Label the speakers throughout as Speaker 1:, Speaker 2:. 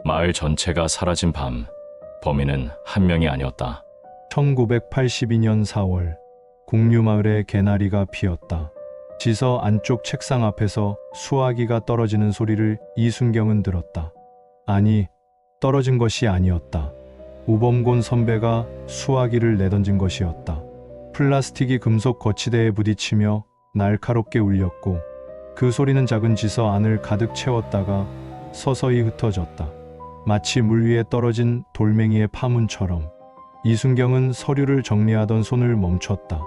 Speaker 1: 마을 전체가 사라진 밤, 범인은 한 명이 아니었다.
Speaker 2: 1982년 4월, 국류마을에 개나리가 피었다. 지서 안쪽 책상 앞에서 수화기가 떨어지는 소리를 이순경은 들었다. 아니, 떨어진 것이 아니었다. 우범곤 선배가 수화기를 내던진 것이었다. 플라스틱이 금속 거치대에 부딪히며 날카롭게 울렸고 그 소리는 작은 지서 안을 가득 채웠다가 서서히 흩어졌다. 마치 물 위에 떨어진 돌멩이의 파문처럼. 이순경은 서류를 정리하던 손을 멈췄다.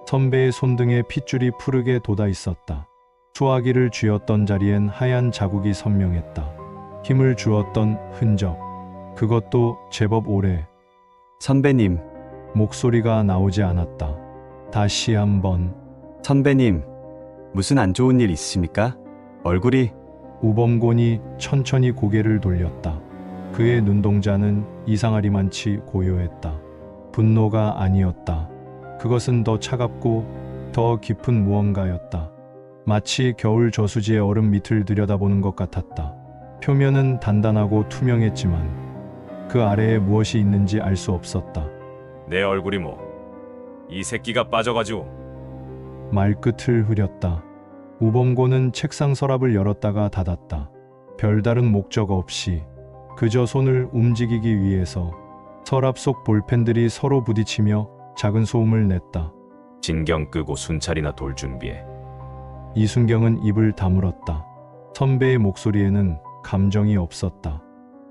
Speaker 2: 선배의 손등에 핏줄이 푸르게 돋아 있었다. 수화기를 쥐었던 자리엔 하얀 자국이 선명했다. 힘을 주었던 흔적. 그것도 제법 오래.
Speaker 3: 선배님,
Speaker 2: 목소리가 나오지 않았다. 다시 한번.
Speaker 3: 선배님, 무슨 안 좋은 일 있으십니까? 얼굴이.
Speaker 2: 우범곤이 천천히 고개를 돌렸다. 그의 눈동자는 이상하리만치 고요했다. 분노가 아니었다. 그것은 더 차갑고 더 깊은 무언가였다. 마치 겨울 저수지의 얼음 밑을 들여다보는 것 같았다. 표면은 단단하고 투명했지만 그 아래에 무엇이 있는지 알 수 없었다.
Speaker 4: 내 얼굴이 뭐? 이 새끼가 빠져가지고.
Speaker 2: 말끝을 흐렸다. 우범곤은 책상 서랍을 열었다가 닫았다. 별다른 목적 없이 그저 손을 움직이기 위해서. 서랍 속 볼펜들이 서로 부딪히며 작은 소음을 냈다.
Speaker 4: 진경 끄고 순찰이나 돌 준비해.
Speaker 2: 이순경은 입을 다물었다. 선배의 목소리에는 감정이 없었다.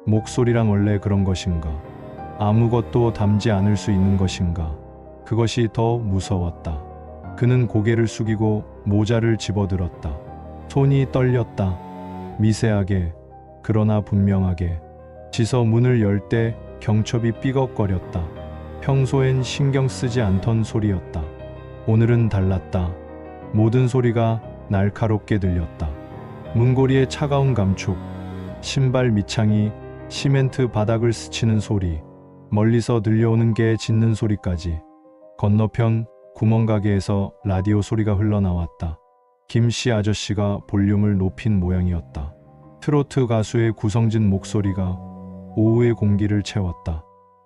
Speaker 2: 목소리란 원래 그런 것인가? 아무것도 담지 않을 수 있는 것인가? 그것이 더 무서웠다. 그는 고개를 숙이고 모자를 집어들었다. 손이 떨렸다. 미세하게, 그러나 분명하게. 지서 문을 열 때 경첩이 삐걱거렸다. 평소엔 신경 쓰지 않던 소리였다. 오늘은 달랐다. 모든 소리가 날카롭게 들렸다. 문고리의 차가운 감촉, 신발 밑창이 시멘트 바닥을 스치는 소리, 멀리서 들려오는 개 짖는 소리까지. 건너편 구멍가게에서 라디오 소리가 흘러나왔다. 김씨 아저씨가 볼륨을 높인 모양이었다. 트로트 가수의 구성진 목소리가 오후의 공기를 채웠다.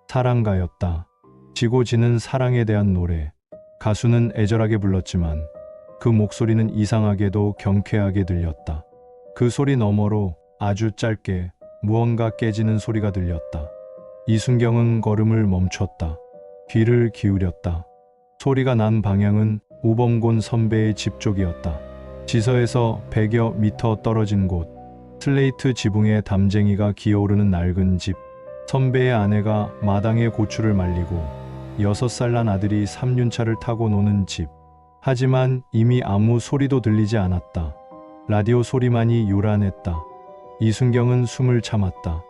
Speaker 2: 사랑가였다. 지고 지는 사랑에 대한 노래. 가수는 애절하게 불렀지만 그 목소리는 이상하게도 경쾌하게 들렸다. 그 소리 너머로 아주 짧게 무언가 깨지는 소리가 들렸다. 이순경은 걸음을 멈췄다. 귀를 기울였다. 소리가 난 방향은 우범곤 선배의 집 쪽이었다. 지서에서 100여 미터 떨어진 곳. 슬레이트 지붕에 담쟁이가 기어오르는 낡은 집. 선배의 아내가 마당에 고추를 말리고 6살 난 아들이 3륜차를 타고 노는 집. 하지만 이미 아무 소리도 들리지 않았다. 라디오 소리만이 요란했다. 이순경은 숨을 참았다.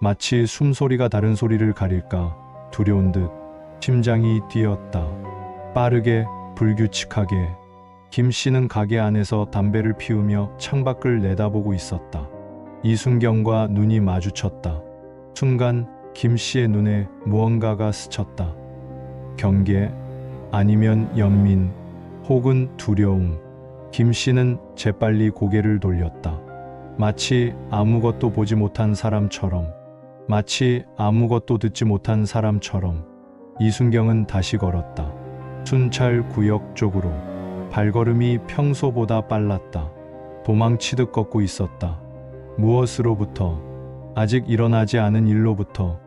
Speaker 2: 마치 숨소리가 다른 소리를 가릴까 두려운 듯 심장이 뛰었다. 빠르게, 불규칙하게. 김씨는 가게 안에서 담배를 피우며 창밖을 내다보고 있었다. 이순경과 눈이 마주쳤다. 순간 김씨의 눈에 무언가가 스쳤다. 경계, 아니면 연민, 혹은 두려움. 김씨는 재빨리 고개를 돌렸다. 마치 아무것도 보지 못한 사람처럼, 마치 아무것도 듣지 못한 사람처럼. 이순경은 다시 걸었다. 순찰 구역 쪽으로. 발걸음이 평소보다 빨랐다. 도망치듯 걷고 있었다. 무엇으로부터? 아직 일어나지 않은 일로부터,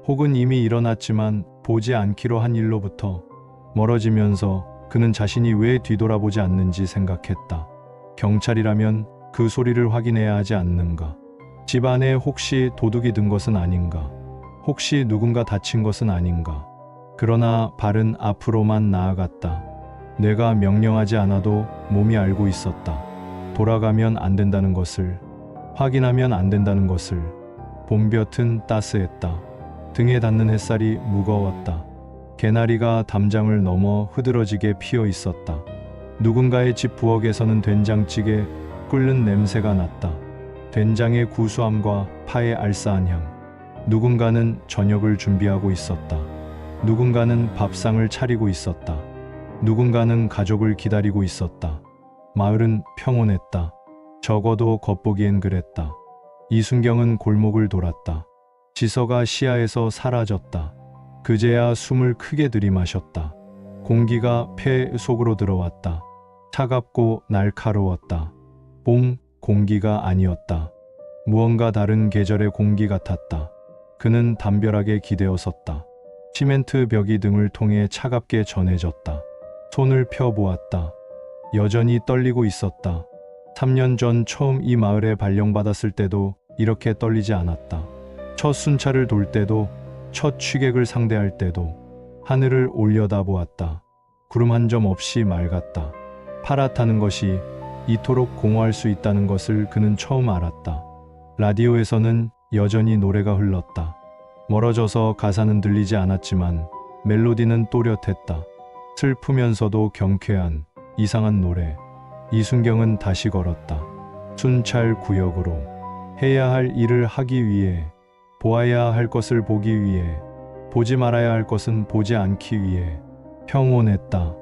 Speaker 2: 혹은 이미 일어났지만 보지 않기로 한 일로부터. 멀어지면서 그는 자신이 왜 뒤돌아보지 않는지 생각했다. 경찰이라면 그 소리를 확인해야 하지 않는가? 집 안에 혹시 도둑이 든 것은 아닌가? 혹시 누군가 다친 것은 아닌가? 그러나 발은 앞으로만 나아갔다. 뇌가 명령하지 않아도 몸이 알고 있었다. 돌아가면 안 된다는 것을, 확인하면 안 된다는 것을. 봄볕은 따스했다. 등에 닿는 햇살이 무거웠다. 개나리가 담장을 넘어 흐드러지게 피어 있었다. 누군가의 집 부엌에서는 된장찌개 끓는 냄새가 났다. 된장의 구수함과 파의 알싸한 향. 누군가는 저녁을 준비하고 있었다. 누군가는 밥상을 차리고 있었다. 누군가는 가족을 기다리고 있었다. 마을은 평온했다. 적어도 겉보기엔 그랬다. 이순경은 골목을 돌았다. 지서가 시야에서 사라졌다. 그제야 숨을 크게 들이마셨다. 공기가 폐 속으로 들어왔다. 차갑고 날카로웠다. 봄 공기가 아니었다. 무언가 다른 계절의 공기 같았다. 그는 담벼락에 기대어 섰다. 시멘트 벽이 등을 통해 차갑게 전해졌다. 손을 펴보았다. 여전히 떨리고 있었다. 3년 전 처음 이 마을에 발령받았을 때도 이렇게 떨리지 않았다. 첫 순찰을 돌 때도, 첫 취객을 상대할 때도 하늘을 올려다보았다. 구름 한 점 없이 맑았다. 파랗다는 것이 이토록 공허할 수 있다는 것을 그는 처음 알았다. 라디오에서는 여전히 노래가 흘렀다. 멀어져서 가사는 들리지 않았지만 멜로디는 또렷했다. 슬프면서도 경쾌한 이상한 노래. 이순경은 다시 걸었다. 순찰 구역으로. 해야 할 일을 하기 위해, 보아야 할 것을 보기 위해, 보지 말아야 할 것은 보지 않기 위해. 평온했다.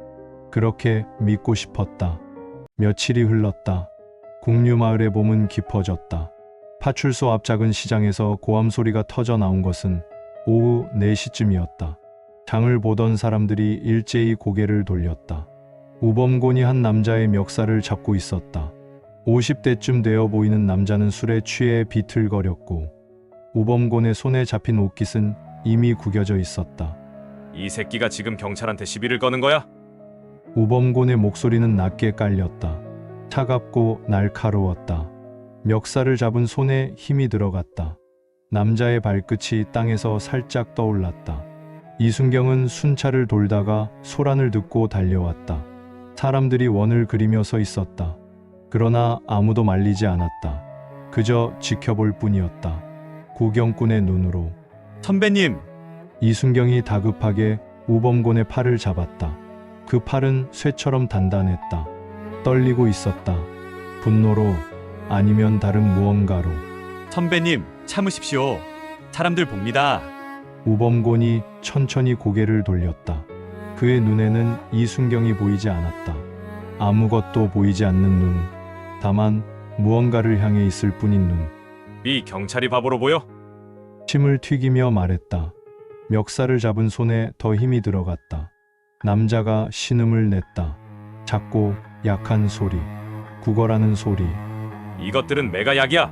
Speaker 2: 그렇게 믿고 싶었다. 며칠이 흘렀다. 국류마을의 봄은 깊어졌다. 파출소 앞 작은 시장에서 고함 소리가 터져 나온 것은 오후 4시쯤이었다. 장을 보던 사람들이 일제히 고개를 돌렸다. 우범곤이 한 남자의 멱살을 잡고 있었다. 50대쯤 되어 보이는 남자는 술에 취해 비틀거렸고 우범곤의 손에 잡힌 옷깃은 이미 구겨져 있었다.
Speaker 4: 이 새끼가 지금 경찰한테 시비를 거는 거야?
Speaker 2: 우범곤의 목소리는 낮게 깔렸다. 차갑고 날카로웠다. 멱살을 잡은 손에 힘이 들어갔다. 남자의 발끝이 땅에서 살짝 떠올랐다. 이순경은 순찰을 돌다가 소란을 듣고 달려왔다. 사람들이 원을 그리며 서 있었다. 그러나 아무도 말리지 않았다. 그저 지켜볼 뿐이었다. 구경꾼의 눈으로.
Speaker 3: 선배님,
Speaker 2: 이순경이 다급하게 우범곤의 팔을 잡았다. 그 팔은 쇠처럼 단단했다. 떨리고 있었다. 분노로, 아니면 다른 무언가로.
Speaker 3: 선배님, 참으십시오. 사람들 봅니다.
Speaker 2: 우범곤이 천천히 고개를 돌렸다. 그의 눈에는 이순경이 보이지 않았다. 아무것도 보이지 않는 눈. 다만 무언가를 향해 있을 뿐인 눈.
Speaker 4: 이 경찰이 바보로 보여?
Speaker 2: 침을 튀기며 말했다. 멱살을 잡은 손에 더 힘이 들어갔다. 남자가 신음을 냈다. 작고 약한 소리. 구걸하는 소리.
Speaker 4: 이것들은 메가 약이야.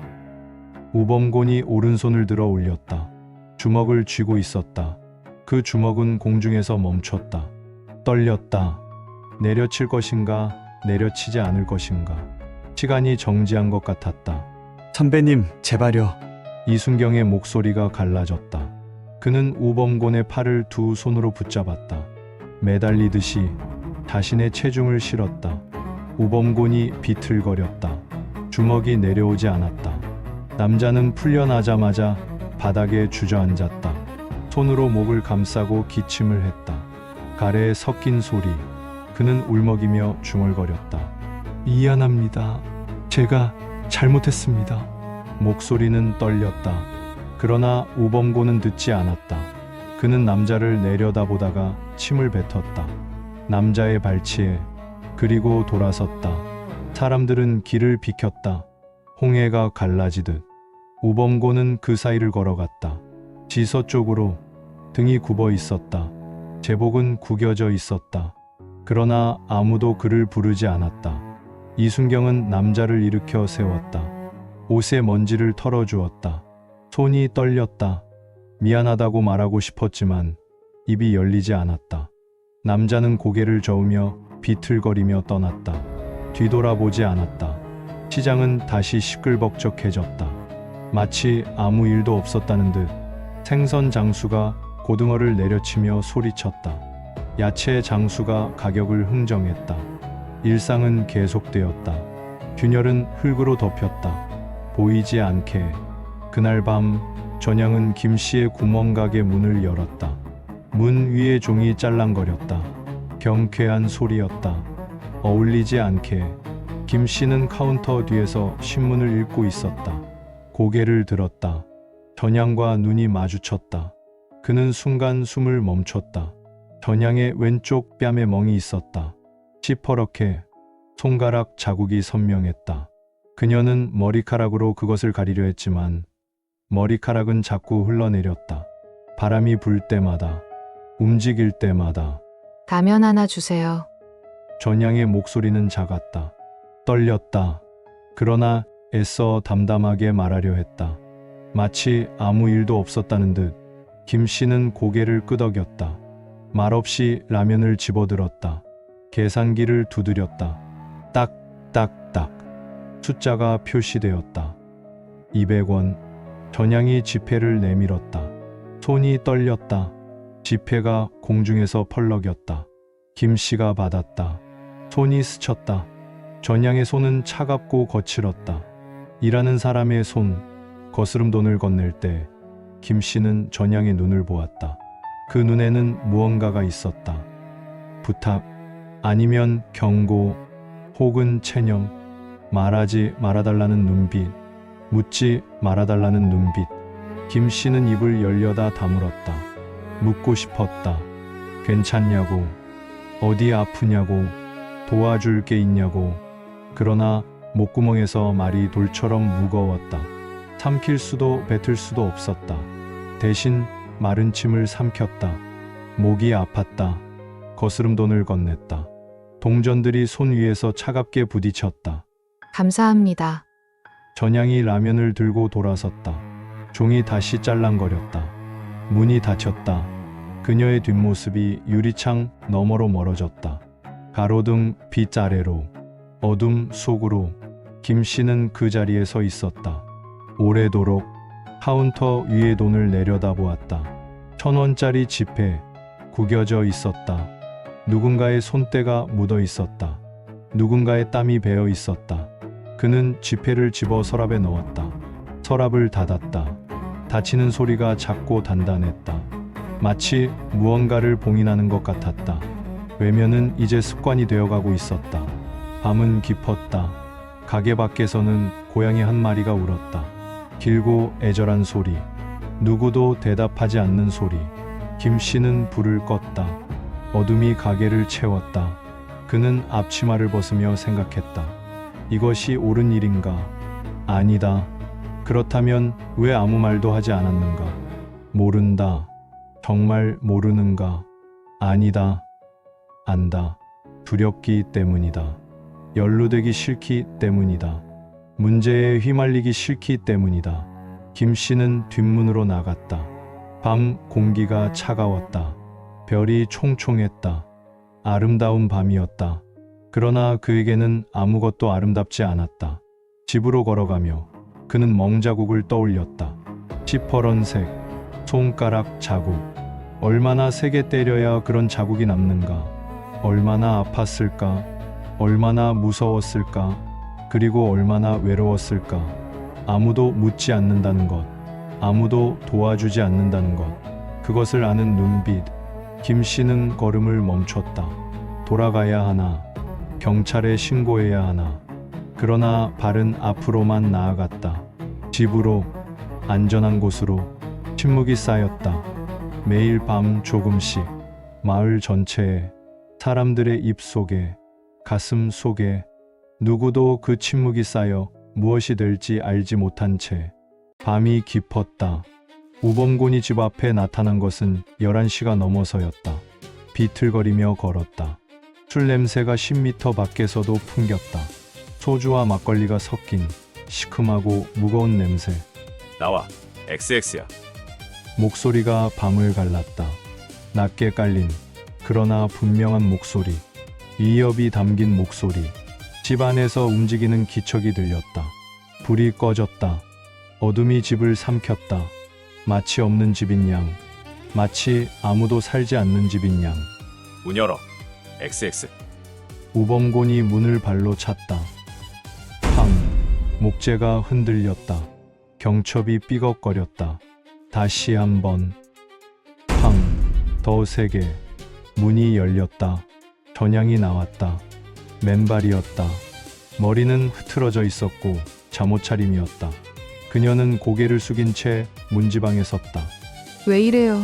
Speaker 2: 우범곤이 오른손을 들어 올렸다. 주먹을 쥐고 있었다. 그 주먹은 공중에서 멈췄다. 떨렸다. 내려칠 것인가, 내려치지 않을 것인가. 시간이 정지한 것 같았다.
Speaker 3: 선배님, 제발요.
Speaker 2: 이순경의 목소리가 갈라졌다. 그는 우범곤의 팔을 두 손으로 붙잡았다. 매달리듯이 자신의 체중을 실었다. 우범곤이 비틀거렸다. 주먹이 내려오지 않았다. 남자는 풀려나자마자 바닥에 주저앉았다. 손으로 목을 감싸고 기침을 했다. 가래에 섞인 소리. 그는 울먹이며 중얼거렸다. 미안합니다. 제가 잘못했습니다. 목소리는 떨렸다. 그러나 우범곤은 듣지 않았다. 그는 남자를 내려다보다가 침을 뱉었다. 남자의 발치에. 그리고 돌아섰다. 사람들은 길을 비켰다. 홍해가 갈라지듯. 우범곤은 그 사이를 걸어갔다. 지서 쪽으로. 등이 굽어 있었다. 제복은 구겨져 있었다. 그러나 아무도 그를 부르지 않았다. 이순경은 남자를 일으켜 세웠다. 옷에 먼지를 털어주었다. 손이 떨렸다. 미안하다고 말하고 싶었지만 입이 열리지 않았다. 남자는 고개를 저으며 비틀거리며 떠났다. 뒤돌아보지 않았다. 시장은 다시 시끌벅적해졌다. 마치 아무 일도 없었다는 듯 생선 장수가 고등어를 내려치며 소리쳤다. 야채 장수가 가격을 흥정했다. 일상은 계속되었다. 균열은 흙으로 덮였다. 보이지 않게. 그날 밤 전양은 김씨의 구멍가게 문을 열었다. 문 위에 종이 짤랑거렸다. 경쾌한 소리였다. 어울리지 않게. 김씨는 카운터 뒤에서 신문을 읽고 있었다. 고개를 들었다. 전양과 눈이 마주쳤다. 그는 순간 숨을 멈췄다. 전양의 왼쪽 뺨에 멍이 있었다. 시퍼렇게 손가락 자국이 선명했다. 그녀는 머리카락으로 그것을 가리려 했지만 머리카락은 자꾸 흘러내렸다. 바람이 불 때마다, 움직일 때마다
Speaker 5: 라면 하나 주세요.
Speaker 2: 전양의 목소리는 작았다. 떨렸다. 그러나 애써 담담하게 말하려 했다. 마치 아무 일도 없었다는 듯 김 씨는 고개를 끄덕였다. 말없이 라면을 집어들었다. 계산기를 두드렸다. 딱, 딱, 딱. 숫자가 표시되었다. 200원. 전양이 지폐를 내밀었다. 손이 떨렸다. 지폐가 공중에서 펄럭였다. 김 씨가 받았다. 손이 스쳤다. 전양의 손은 차갑고 거칠었다. 일하는 사람의 손, 거스름 돈을 건넬 때 김 씨는 전양의 눈을 보았다. 그 눈에는 무언가가 있었다. 부탁, 아니면 경고, 혹은 체념, 말하지 말아달라는 눈빛, 묻지 말아달라는 눈빛. 김 씨는 입을 열려다 다물었다. 묻고 싶었다. 괜찮냐고, 어디 아프냐고, 도와줄 게 있냐고. 그러나 목구멍에서 말이 돌처럼 무거웠다. 삼킬 수도 뱉을 수도 없었다. 대신 마른 침을 삼켰다. 목이 아팠다. 거스름 돈을 건넸다. 동전들이 손 위에서 차갑게 부딪혔다.
Speaker 5: 감사합니다.
Speaker 2: 전양이 라면을 들고 돌아섰다. 종이 다시 짤랑거렸다. 문이 닫혔다. 그녀의 뒷모습이 유리창 너머로 멀어졌다. 가로등 빛 아래로, 어둠 속으로 김 씨는 그 자리에 서 있었다. 오래도록 카운터 위에 돈을 내려다보았다. 1,000원짜리 지폐 구겨져 있었다. 누군가의 손때가 묻어 있었다. 누군가의 땀이 배어 있었다. 그는 지폐를 집어 서랍에 넣었다. 서랍을 닫았다. 닫히는 소리가 작고 단단했다. 마치 무언가를 봉인하는 것 같았다. 외면은 이제 습관이 되어가고 있었다. 밤은 깊었다. 가게 밖에서는 고양이 한 마리가 울었다. 길고 애절한 소리, 누구도 대답하지 않는 소리. 김 씨는 불을 껐다. 어둠이 가게를 채웠다. 그는 앞치마를 벗으며 생각했다. 이것이 옳은 일인가? 아니다. 그렇다면 왜 아무 말도 하지 않았는가? 모른다. 정말 모르는가? 아니다. 안다. 두렵기 때문이다. 연루되기 싫기 때문이다. 문제에 휘말리기 싫기 때문이다. 김 씨는 뒷문으로 나갔다. 밤 공기가 차가웠다. 별이 총총했다. 아름다운 밤이었다. 그러나 그에게는 아무것도 아름답지 않았다. 집으로 걸어가며 그는 멍자국을 떠올렸다. 시퍼런색, 손가락 자국. 얼마나 세게 때려야 그런 자국이 남는가? 얼마나 아팠을까? 얼마나 무서웠을까? 그리고 얼마나 외로웠을까? 아무도 묻지 않는다는 것, 아무도 도와주지 않는다는 것, 그것을 아는 눈빛. 김 씨는 걸음을 멈췄다. 돌아가야 하나? 경찰에 신고해야 하나? 그러나 발은 앞으로만 나아갔다. 집으로, 안전한 곳으로. 침묵이 쌓였다. 매일 밤 조금씩, 마을 전체에, 사람들의 입 속에, 가슴 속에. 누구도 그 침묵이 쌓여 무엇이 될지 알지 못한 채 밤이 깊었다. 우범곤이 집 앞에 나타난 것은 11시가 넘어서였다. 비틀거리며 걸었다. 술 냄새가 10m 밖에서도 풍겼다. 소주와 막걸리가 섞인 시큼하고 무거운 냄새.
Speaker 4: 나와. XX야.
Speaker 2: 목소리가 밤을 갈랐다. 낮게 깔린 그러나 분명한 목소리. 위협이 담긴 목소리. 집 안에서 움직이는 기척이 들렸다. 불이 꺼졌다. 어둠이 집을 삼켰다. 마치 없는 집인 양. 마치 아무도 살지 않는 집인 양.
Speaker 4: 문 열어. XX.
Speaker 2: 우범곤이 문을 발로 찼다. 팡! 목재가 흔들렸다. 경첩이 삐걱거렸다. 다시 한번. 팡! 더 세게. 문이 열렸다. 전양이 나왔다. 맨발이었다. 머리는 흐트러져 있었고 잠옷차림이었다. 그녀는 고개를 숙인 채 문지방에 섰다.
Speaker 5: 왜 이래요?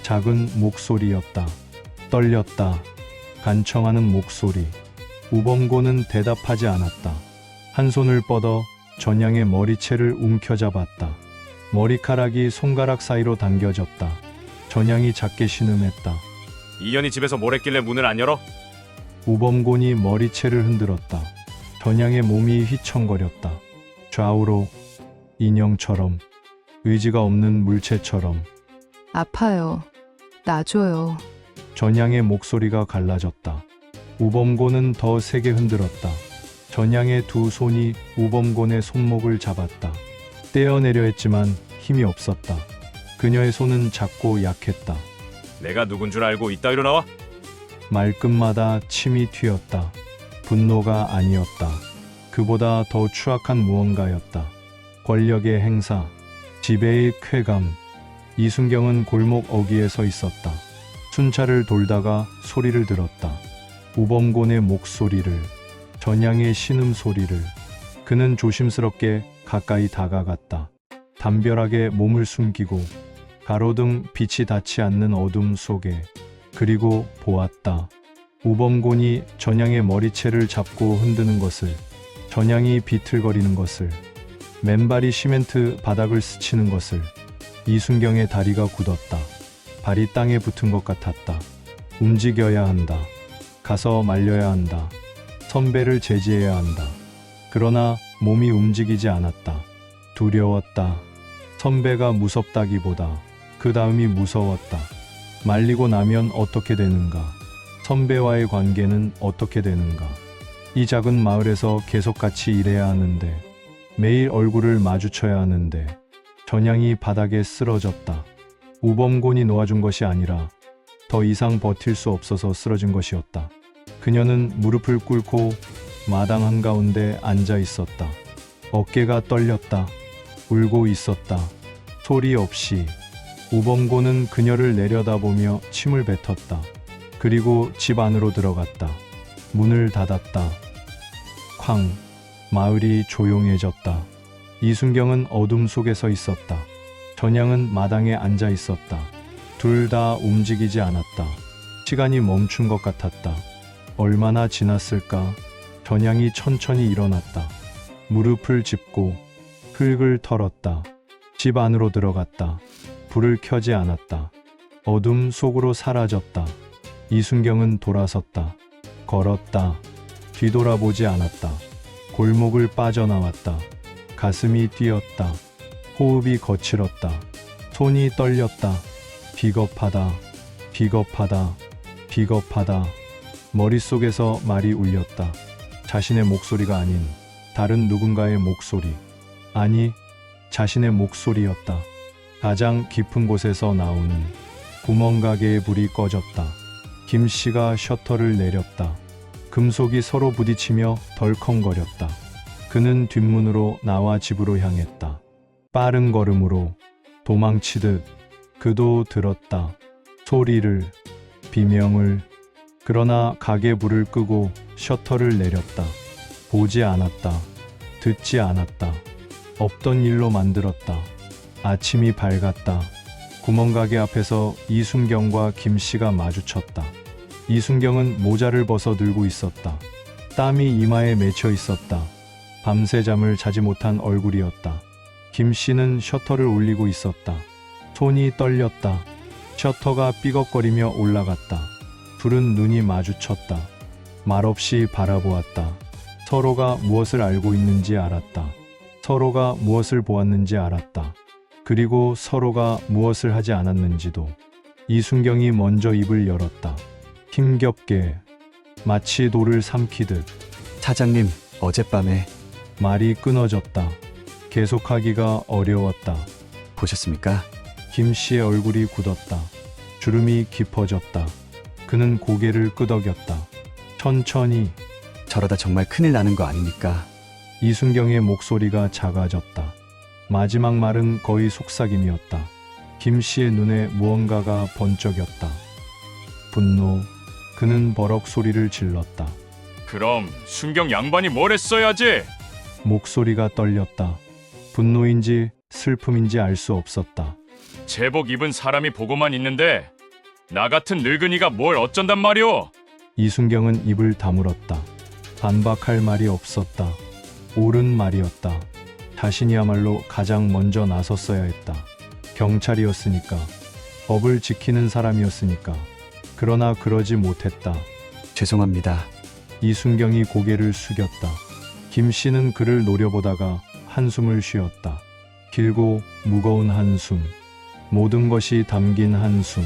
Speaker 2: 작은 목소리였다. 떨렸다. 간청하는 목소리. 우범고는 대답하지 않았다. 한 손을 뻗어 전양의 머리채를 움켜잡았다. 머리카락이 손가락 사이로 당겨졌다. 전향이 작게 신음했다.
Speaker 4: 이년이 집에서 뭘 했길래 문을 안 열어?
Speaker 2: 우범곤이 머리채를 흔들었다. 전향의 몸이 휘청거렸다. 좌우로 인형처럼, 의지가 없는 물체처럼.
Speaker 5: 아파요. 놔줘요.
Speaker 2: 전향의 목소리가 갈라졌다. 우범곤은 더 세게 흔들었다. 전향의 두 손이 우범곤의 손목을 잡았다. 떼어내려 했지만 힘이 없었다. 그녀의 손은 작고 약했다.
Speaker 4: 내가 누군 줄 알고 이따위로 나와?
Speaker 2: 말끝마다 침이 튀었다. 분노가 아니었다. 그보다 더 추악한 무언가였다. 권력의 행사, 지배의 쾌감. 이순경은 골목 어귀에 서 있었다. 순찰을 돌다가 소리를 들었다. 우범곤의 목소리를, 전향의 신음소리를. 그는 조심스럽게 가까이 다가갔다. 담벼락에 몸을 숨기고 가로등 빛이 닿지 않는 어둠 속에. 그리고 보았다. 우범곤이 전향의 머리채를 잡고 흔드는 것을, 전향이 비틀거리는 것을, 맨발이 시멘트 바닥을 스치는 것을. 이순경의 다리가 굳었다. 발이 땅에 붙은 것 같았다. 움직여야 한다. 가서 말려야 한다. 선배를 제지해야 한다. 그러나 몸이 움직이지 않았다. 두려웠다. 선배가 무섭다기보다 그 다음이 무서웠다. 말리고 나면 어떻게 되는가? 선배와의 관계는 어떻게 되는가? 이 작은 마을에서 계속 같이 일해야 하는데, 매일 얼굴을 마주쳐야 하는데. 전향이 바닥에 쓰러졌다. 우범곤이 놓아준 것이 아니라 더 이상 버틸 수 없어서 쓰러진 것이었다. 그녀는 무릎을 꿇고 마당 한가운데 앉아 있었다. 어깨가 떨렸다. 울고 있었다. 소리 없이. 우범곤은 그녀를 내려다보며 침을 뱉었다. 그리고 집 안으로 들어갔다. 문을 닫았다. 쾅. 마을이 조용해졌다. 이순경은 어둠 속에 서 있었다. 전향은 마당에 앉아 있었다. 둘 다 움직이지 않았다. 시간이 멈춘 것 같았다. 얼마나 지났을까? 전향이 천천히 일어났다. 무릎을 짚고 흙을 털었다. 집 안으로 들어갔다. 불을 켜지 않았다. 어둠 속으로 사라졌다. 이순경은 돌아섰다. 걸었다. 뒤돌아보지 않았다. 골목을 빠져나왔다. 가슴이 뛰었다. 호흡이 거칠었다. 손이 떨렸다. 비겁하다. 비겁하다. 비겁하다. 머릿속에서 말이 울렸다. 자신의 목소리가 아닌 다른 누군가의 목소리. 아니, 자신의 목소리였다. 가장 깊은 곳에서 나오는 구멍가게의 불이 꺼졌다. 김 씨가 셔터를 내렸다. 금속이 서로 부딪히며 덜컹거렸다. 그는 뒷문으로 나와 집으로 향했다. 빠른 걸음으로 도망치듯. 그도 들었다. 소리를, 비명을. 그러나 가게 불을 끄고 셔터를 내렸다. 보지 않았다. 듣지 않았다. 없던 일로 만들었다. 아침이 밝았다. 구멍가게 앞에서 이순경과 김씨가 마주쳤다. 이순경은 모자를 벗어 들고 있었다. 땀이 이마에 맺혀 있었다. 밤새 잠을 자지 못한 얼굴이었다. 김씨는 셔터를 올리고 있었다. 손이 떨렸다. 셔터가 삐걱거리며 올라갔다. 둘은 눈이 마주쳤다. 말없이 바라보았다. 서로가 무엇을 알고 있는지 알았다. 서로가 무엇을 보았는지 알았다. 그리고 서로가 무엇을 하지 않았는지도. 이순경이 먼저 입을 열었다. 힘겹게, 마치 돌을 삼키듯.
Speaker 3: 사장님, 어젯밤에
Speaker 2: 말이 끊어졌다. 계속하기가 어려웠다.
Speaker 3: 보셨습니까?
Speaker 2: 김 씨의 얼굴이 굳었다. 주름이 깊어졌다. 그는 고개를 끄덕였다. 천천히.
Speaker 3: 저러다 정말 큰일 나는 거 아닙니까?
Speaker 2: 이순경의 목소리가 작아졌다. 마지막 말은 거의 속삭임이었다. 김 씨의 눈에 무언가가 번쩍였다. 분노. 그는 버럭 소리를 질렀다.
Speaker 4: 그럼 순경 양반이 뭘 했어야지?
Speaker 2: 목소리가 떨렸다. 분노인지 슬픔인지 알 수 없었다.
Speaker 4: 제복 입은 사람이 보고만 있는데 나 같은 늙은이가 뭘 어쩐단 말이오?
Speaker 2: 이순경은 입을 다물었다. 반박할 말이 없었다. 옳은 말이었다. 자신이야말로 가장 먼저 나섰어야 했다. 경찰이었으니까, 법을 지키는 사람이었으니까. 그러나 그러지 못했다.
Speaker 3: 죄송합니다.
Speaker 2: 이순경이 고개를 숙였다. 김 씨는 그를 노려보다가 한숨을 쉬었다. 길고 무거운 한숨. 모든 것이 담긴 한숨.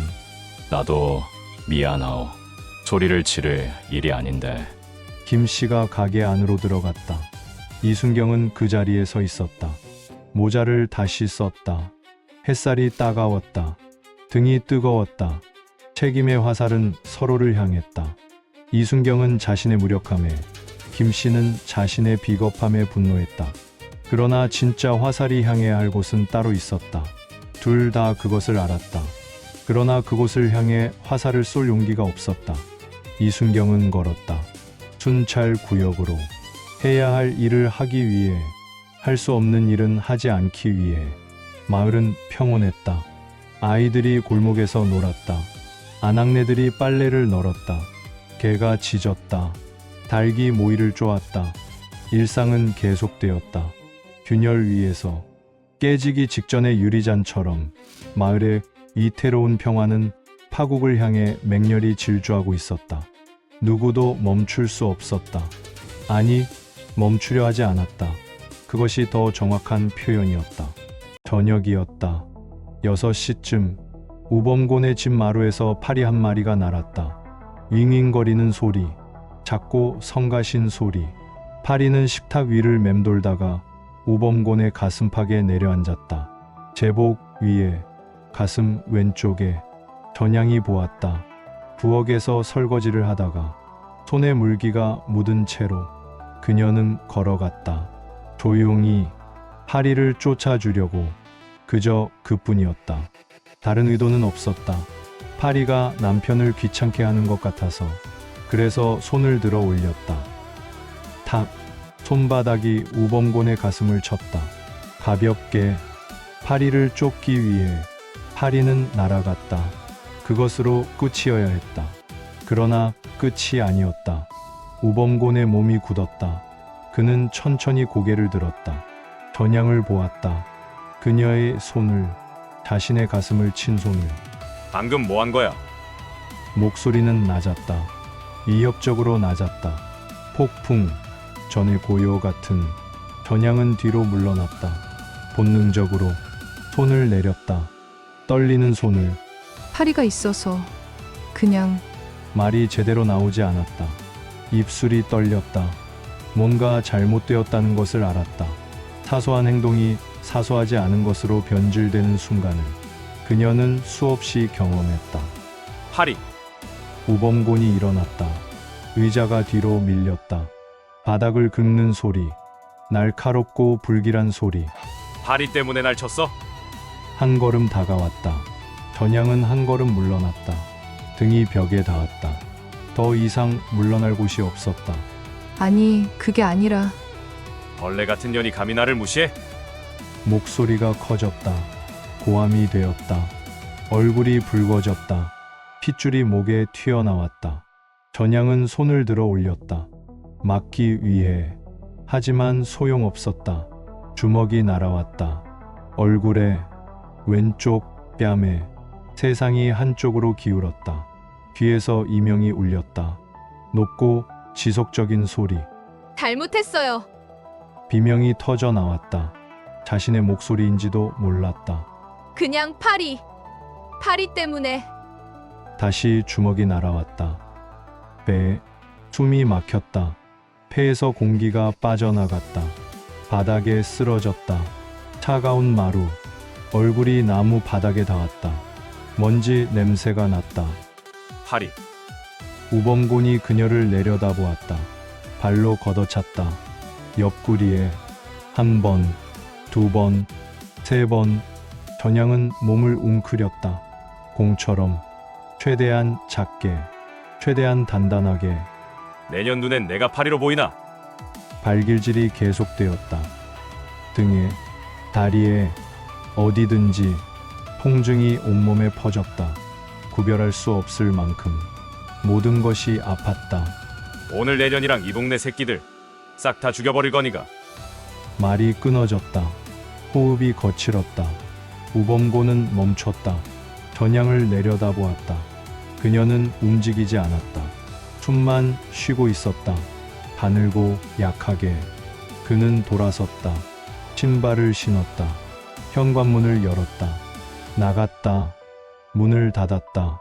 Speaker 1: 나도 미안하오. 소리를 지를 일이 아닌데.
Speaker 2: 김 씨가 가게 안으로 들어갔다. 이순경은 그 자리에 서 있었다. 모자를 다시 썼다. 햇살이 따가웠다. 등이 뜨거웠다. 책임의 화살은 서로를 향했다. 이순경은 자신의 무력함에, 김 씨는 자신의 비겁함에 분노했다. 그러나 진짜 화살이 향해야 할 곳은 따로 있었다. 둘 다 그것을 알았다. 그러나 그곳을 향해 화살을 쏠 용기가 없었다. 이순경은 걸었다. 순찰 구역으로. 해야 할 일을 하기 위해, 할 수 없는 일은 하지 않기 위해. 마을은 평온했다. 아이들이 골목에서 놀았다. 아낙네들이 빨래를 널었다. 개가 짖었다. 닭이 모이를 쪼았다. 일상은 계속되었다. 균열 위에서 깨지기 직전의 유리잔처럼 마을의 위태로운 평화는 파국을 향해 맹렬히 질주하고 있었다. 누구도 멈출 수 없었다. 아니, 멈추려 하지 않았다. 그것이 더 정확한 표현이었다. 저녁이었다. 6시쯤 우범곤의 집 마루에서 파리 한 마리가 날았다. 윙윙거리는 소리, 작고 성가신 소리. 파리는 식탁 위를 맴돌다가 우범곤의 가슴팍에 내려앉았다. 제복 위에, 가슴 왼쪽에. 전향이 보았다. 부엌에서 설거지를 하다가 손에 물기가 묻은 채로 그녀는 걸어갔다. 조용히 파리를 쫓아주려고. 그저 그뿐이었다. 다른 의도는 없었다. 파리가 남편을 귀찮게 하는 것 같아서. 그래서 손을 들어 올렸다. 탁! 손바닥이 우범곤의 가슴을 쳤다. 가볍게. 파리를 쫓기 위해. 파리는 날아갔다. 그것으로 끝이어야 했다. 그러나 끝이 아니었다. 우범곤의 몸이 굳었다. 그는 천천히 고개를 들었다. 전향을 보았다. 그녀의 손을, 자신의 가슴을 친 손을.
Speaker 4: 방금 뭐 한 거야?
Speaker 2: 목소리는 낮았다. 위협적으로 낮았다. 폭풍, 전의 고요 같은. 전향은 뒤로 물러났다. 본능적으로 손을 내렸다. 떨리는 손을.
Speaker 5: 파리가 있어서 그냥
Speaker 2: 말이 제대로 나오지 않았다. 입술이 떨렸다. 뭔가 잘못되었다는 것을 알았다. 사소한 행동이 사소하지 않은 것으로 변질되는 순간을 그녀는 수없이 경험했다.
Speaker 4: 파리.
Speaker 2: 우범곤이 일어났다. 의자가 뒤로 밀렸다. 바닥을 긁는 소리, 날카롭고 불길한 소리.
Speaker 4: 파리 때문에 날 쳤어?
Speaker 2: 한 걸음 다가왔다. 전향은 한 걸음 물러났다. 등이 벽에 닿았다. 더 이상 물러날 곳이 없었다.
Speaker 5: 아니, 그게 아니라
Speaker 4: 벌레 같은 년이 감히 나를 무시해?
Speaker 2: 목소리가 커졌다. 고함이 되었다. 얼굴이 붉어졌다. 핏줄이 목에 튀어나왔다. 전향은 손을 들어 올렸다. 막기 위해. 하지만 소용없었다. 주먹이 날아왔다. 얼굴에, 왼쪽 뺨에. 세상이 한쪽으로 기울었다. 귀에서 이명이 울렸다. 높고 지속적인 소리.
Speaker 6: 잘못했어요.
Speaker 2: 비명이 터져 나왔다. 자신의 목소리인지도 몰랐다.
Speaker 6: 그냥 파리. 파리 때문에.
Speaker 2: 다시 주먹이 날아왔다. 배에 숨이 막혔다. 폐에서 공기가 빠져나갔다. 바닥에 쓰러졌다. 차가운 마루. 얼굴이 나무 바닥에 닿았다. 먼지 냄새가 났다.
Speaker 4: 파리.
Speaker 2: 우범곤이 그녀를 내려다보았다. 발로 걷어찼다. 옆구리에. 한 번, 두 번, 세 번. 전향은 몸을 웅크렸다. 공처럼. 최대한 작게. 최대한 단단하게.
Speaker 4: 내년 눈엔 내가 파리로 보이나?
Speaker 2: 발길질이 계속되었다. 등에, 다리에, 어디든지. 통증이 온몸에 퍼졌다. 구별할 수 없을 만큼. 모든 것이 아팠다.
Speaker 4: 오늘 내년이랑 이 동네 새끼들 싹 다 죽여버릴 거니까.
Speaker 2: 말이 끊어졌다. 호흡이 거칠었다. 우범고는 멈췄다. 전향을 내려다보았다. 그녀는 움직이지 않았다. 숨만 쉬고 있었다. 가늘고 약하게. 그는 돌아섰다. 신발을 신었다. 현관문을 열었다. 나갔다. 문을 닫았다.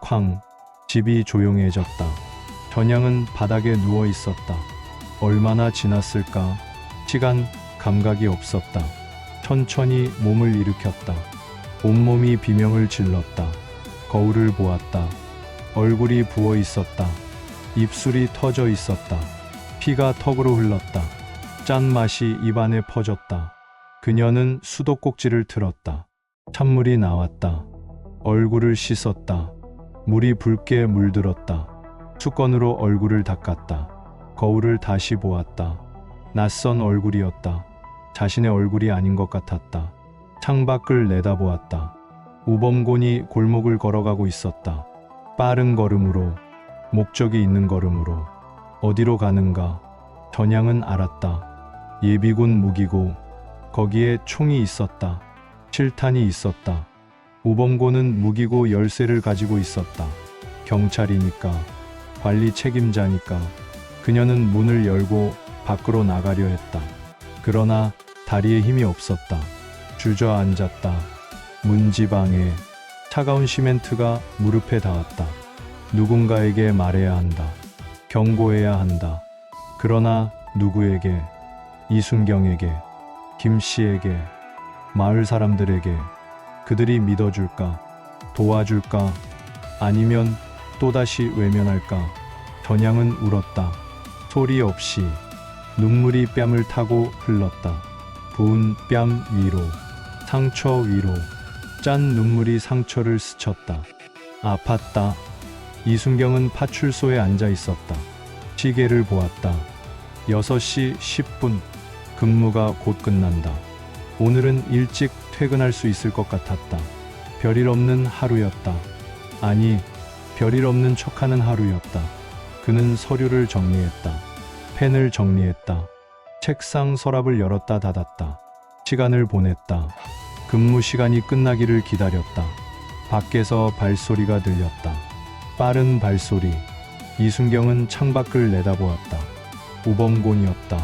Speaker 2: 쾅. 집이 조용해졌다. 전향은 바닥에 누워 있었다. 얼마나 지났을까? 시간 감각이 없었다. 천천히 몸을 일으켰다. 온몸이 비명을 질렀다. 거울을 보았다. 얼굴이 부어 있었다. 입술이 터져 있었다. 피가 턱으로 흘렀다. 짠맛이 입안에 퍼졌다. 그녀는 수도꼭지를 틀었다. 찬물이 나왔다. 얼굴을 씻었다. 물이 붉게 물들었다. 수건으로 얼굴을 닦았다. 거울을 다시 보았다. 낯선 얼굴이었다. 자신의 얼굴이 아닌 것 같았다. 창밖을 내다보았다. 우범곤이 골목을 걸어가고 있었다. 빠른 걸음으로, 목적이 있는 걸음으로. 어디로 가는가? 전향은 알았다. 예비군 무기고 거기에 총이 있었다. 칠탄이 있었다. 우범곤은 무기고 열쇠를 가지고 있었다. 경찰이니까, 관리 책임자니까. 그녀는 문을 열고 밖으로 나가려 했다. 그러나 다리에 힘이 없었다. 주저앉았다. 문지방에 차가운 시멘트가 무릎에 닿았다. 누군가에게 말해야 한다. 경고해야 한다. 그러나 누구에게? 이순경에게, 김씨에게, 마을 사람들에게. 그들이 믿어줄까? 도와줄까? 아니면 또다시 외면할까? 전향은 울었다. 소리 없이. 눈물이 뺨을 타고 흘렀다. 부은 뺨 위로, 상처 위로. 짠 눈물이 상처를 스쳤다. 아팠다. 이순경은 파출소에 앉아 있었다. 시계를 보았다. 6시 10분. 근무가 곧 끝난다. 오늘은 일찍 퇴근할 수 있을 것 같았다. 별일 없는 하루였다. 아니, 별일 없는 척하는 하루였다. 그는 서류를 정리했다. 펜을 정리했다. 책상 서랍을 열었다 닫았다. 시간을 보냈다. 근무 시간이 끝나기를 기다렸다. 밖에서 발소리가 들렸다. 빠른 발소리. 이순경은 창밖을 내다보았다. 우범곤이었다.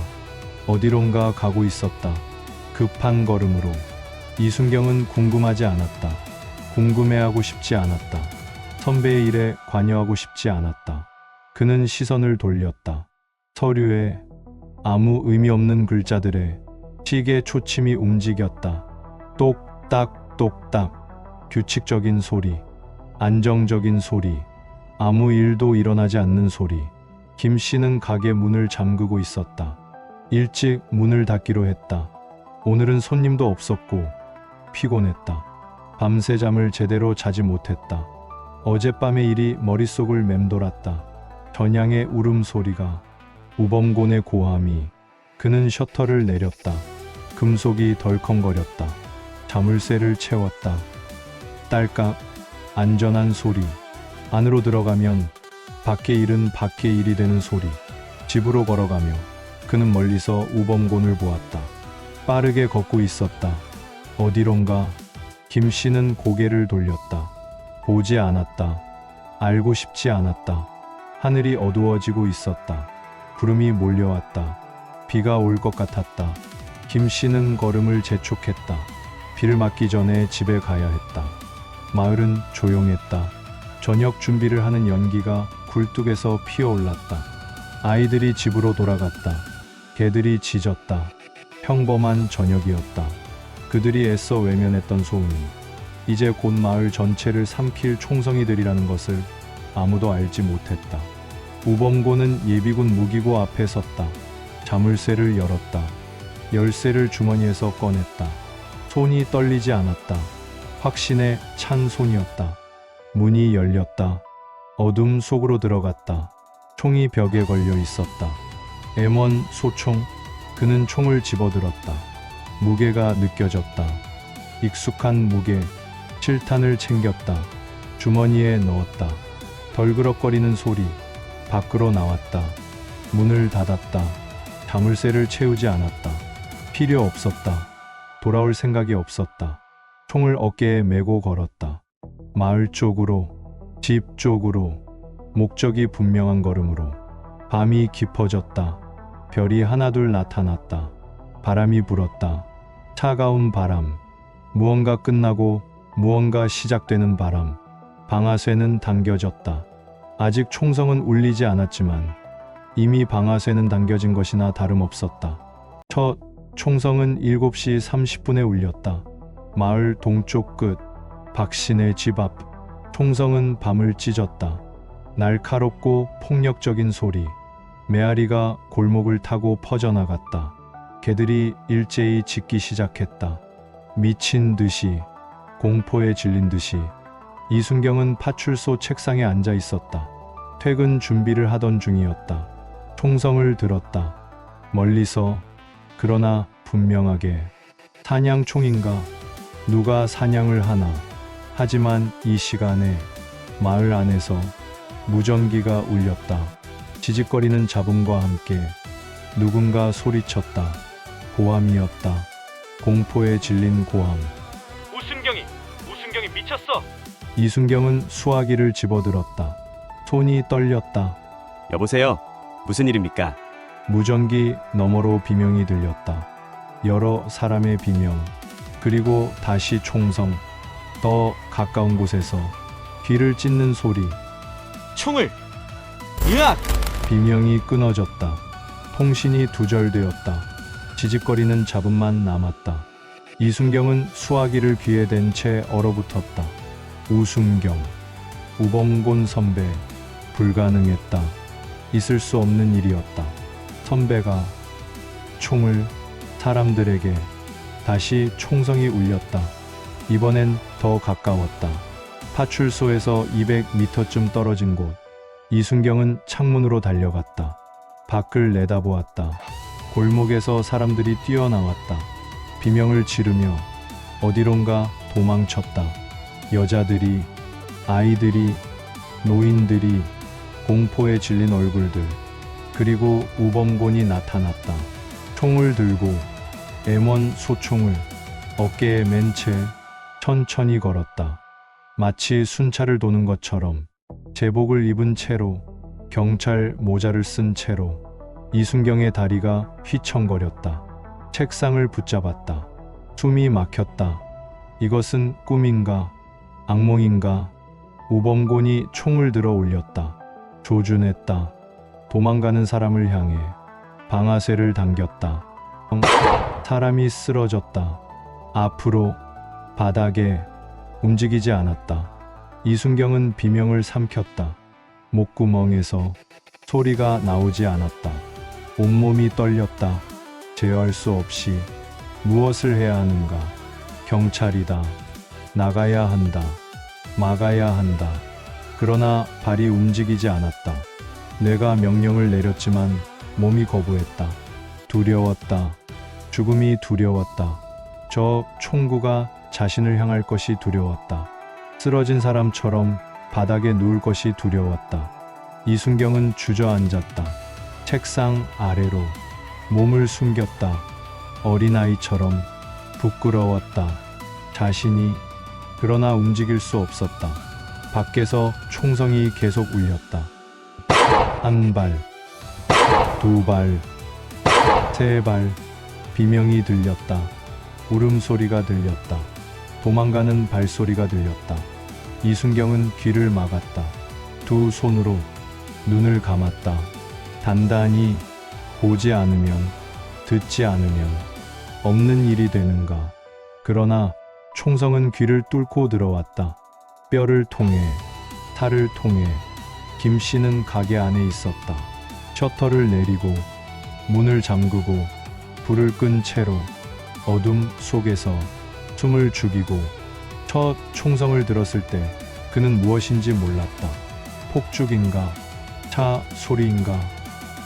Speaker 2: 어디론가 가고 있었다. 급한 걸음으로. 이순경은 궁금하지 않았다. 궁금해하고 싶지 않았다. 선배의 일에 관여하고 싶지 않았다. 그는 시선을 돌렸다. 서류에, 아무 의미 없는 글자들에 시계 초침이 움직였다. 똑딱 똑딱. 규칙적인 소리. 안정적인 소리. 아무 일도 일어나지 않는 소리. 김 씨는 가게 문을 잠그고 있었다. 일찍 문을 닫기로 했다. 오늘은 손님도 없었고 피곤했다. 밤새 잠을 제대로 자지 못했다. 어젯밤의 일이 머릿속을 맴돌았다. 전향의 울음소리가, 우범곤의 고함이. 그는 셔터를 내렸다. 금속이 덜컹거렸다. 자물쇠를 채웠다. 딸깍. 안전한 소리. 안으로 들어가면 밖의 일은 밖의 일이 되는 소리. 집으로 걸어가며 그는 멀리서 우범곤을 보았다. 빠르게 걷고 있었다. 어디론가. 김 씨는 고개를 돌렸다. 보지 않았다. 알고 싶지 않았다. 하늘이 어두워지고 있었다. 구름이 몰려왔다. 비가 올 것 같았다. 김 씨는 걸음을 재촉했다. 비를 맞기 전에 집에 가야 했다. 마을은 조용했다. 저녁 준비를 하는 연기가 굴뚝에서 피어올랐다. 아이들이 집으로 돌아갔다. 개들이 짖었다. 평범한 저녁이었다. 그들이 애써 외면했던 소음이 이제 곧 마을 전체를 삼킬 총성이들이라는 것을 아무도 알지 못했다. 우범고는 예비군 무기고 앞에 섰다. 자물쇠를 열었다. 열쇠를 주머니에서 꺼냈다. 손이 떨리지 않았다. 확신에 찬 손이었다. 문이 열렸다. 어둠 속으로 들어갔다. 총이 벽에 걸려 있었다. M1 소총. 그는 총을 집어들었다. 무게가 느껴졌다. 익숙한 무게. 칠탄을 챙겼다. 주머니에 넣었다. 덜그럭거리는 소리. 밖으로 나왔다. 문을 닫았다. 자물쇠를 채우지 않았다. 필요 없었다. 돌아올 생각이 없었다. 총을 어깨에 메고 걸었다. 마을 쪽으로, 집 쪽으로, 목적이 분명한 걸음으로. 밤이 깊어졌다. 별이 하나둘 나타났다. 바람이 불었다. 차가운 바람. 무언가 끝나고 무언가 시작되는 바람. 방아쇠는 당겨졌다. 아직 총성은 울리지 않았지만 이미 방아쇠는 당겨진 것이나 다름없었다. 첫 총성은 7시 30분에 울렸다. 마을 동쪽 끝, 박신의 집 앞. 총성은 밤을 찢었다. 날카롭고 폭력적인 소리. 메아리가 골목을 타고 퍼져나갔다. 개들이 일제히 짖기 시작했다. 미친 듯이, 공포에 질린 듯이. 이순경은 파출소 책상에 앉아 있었다. 퇴근 준비를 하던 중이었다. 총성을 들었다. 멀리서, 그러나 분명하게. 사냥총인가? 누가 사냥을 하나? 하지만 이 시간에 마을 안에서 무전기가 울렸다. 지직거리는 잡음과 함께 누군가 소리쳤다. 고함이었다. 공포에 질린 고함.
Speaker 7: 우순경이 미쳤어.
Speaker 2: 이순경은 수화기를 집어들었다. 손이 떨렸다.
Speaker 3: 여보세요? 무슨 일입니까?
Speaker 2: 무전기 너머로 비명이 들렸다. 여러 사람의 비명. 그리고 다시 총성. 더 가까운 곳에서 귀를 찢는 소리.
Speaker 7: 총을. 으악!
Speaker 2: 비명이 끊어졌다. 통신이 두절되었다. 지직거리는 잡음만 남았다. 이순경은 수화기를 귀에 댄 채 얼어붙었다. 우순경, 우범곤 선배, 불가능했다. 있을 수 없는 일이었다. 선배가 총을 사람들에게. 다시 총성이 울렸다. 이번엔 더 가까웠다. 파출소에서 200m쯤 떨어진 곳. 이순경은 창문으로 달려갔다. 밖을 내다보았다. 골목에서 사람들이 뛰어나왔다. 비명을 지르며 어디론가 도망쳤다. 여자들이, 아이들이, 노인들이, 공포에 질린 얼굴들. 그리고 우범곤이 나타났다. 총을 들고 M1 소총을 어깨에 맨 채 천천히 걸었다. 마치 순찰을 도는 것처럼. 제복을 입은 채로, 경찰 모자를 쓴 채로. 이순경의 다리가 휘청거렸다. 책상을 붙잡았다. 숨이 막혔다. 이것은 꿈인가? 악몽인가? 우범곤이 총을 들어 올렸다. 조준했다. 도망가는 사람을 향해 방아쇠를 당겼다. 사람이 쓰러졌다. 앞으로, 바닥에. 움직이지 않았다. 이순경은 비명을 삼켰다. 목구멍에서 소리가 나오지 않았다. 온몸이 떨렸다. 제어할 수 없이. 무엇을 해야 하는가? 경찰이다. 나가야 한다. 막아야 한다. 그러나 발이 움직이지 않았다. 뇌가 명령을 내렸지만 몸이 거부했다. 두려웠다. 죽음이 두려웠다. 저 총구가 자신을 향할 것이 두려웠다. 쓰러진 사람처럼 바닥에 누울 것이 두려웠다. 이순경은 주저앉았다. 책상 아래로 몸을 숨겼다. 어린아이처럼 부끄러웠다. 자신이. 그러나 움직일 수 없었다. 밖에서 총성이 계속 울렸다. 한 발, 두 발, 세 발. 비명이 들렸다. 울음소리가 들렸다. 도망가는 발소리가 들렸다. 이순경은 귀를 막았다. 두 손으로 눈을 감았다. 단단히. 보지 않으면, 듣지 않으면 없는 일이 되는가. 그러나 총성은 귀를 뚫고 들어왔다. 뼈를 통해, 살을 통해. 김씨는 가게 안에 있었다. 셔터를 내리고 문을 잠그고 불을 끈 채로 어둠 속에서 숨을 죽이고. 첫 총성을 들었을 때 그는 무엇인지 몰랐다. 폭죽인가? 차 소리인가?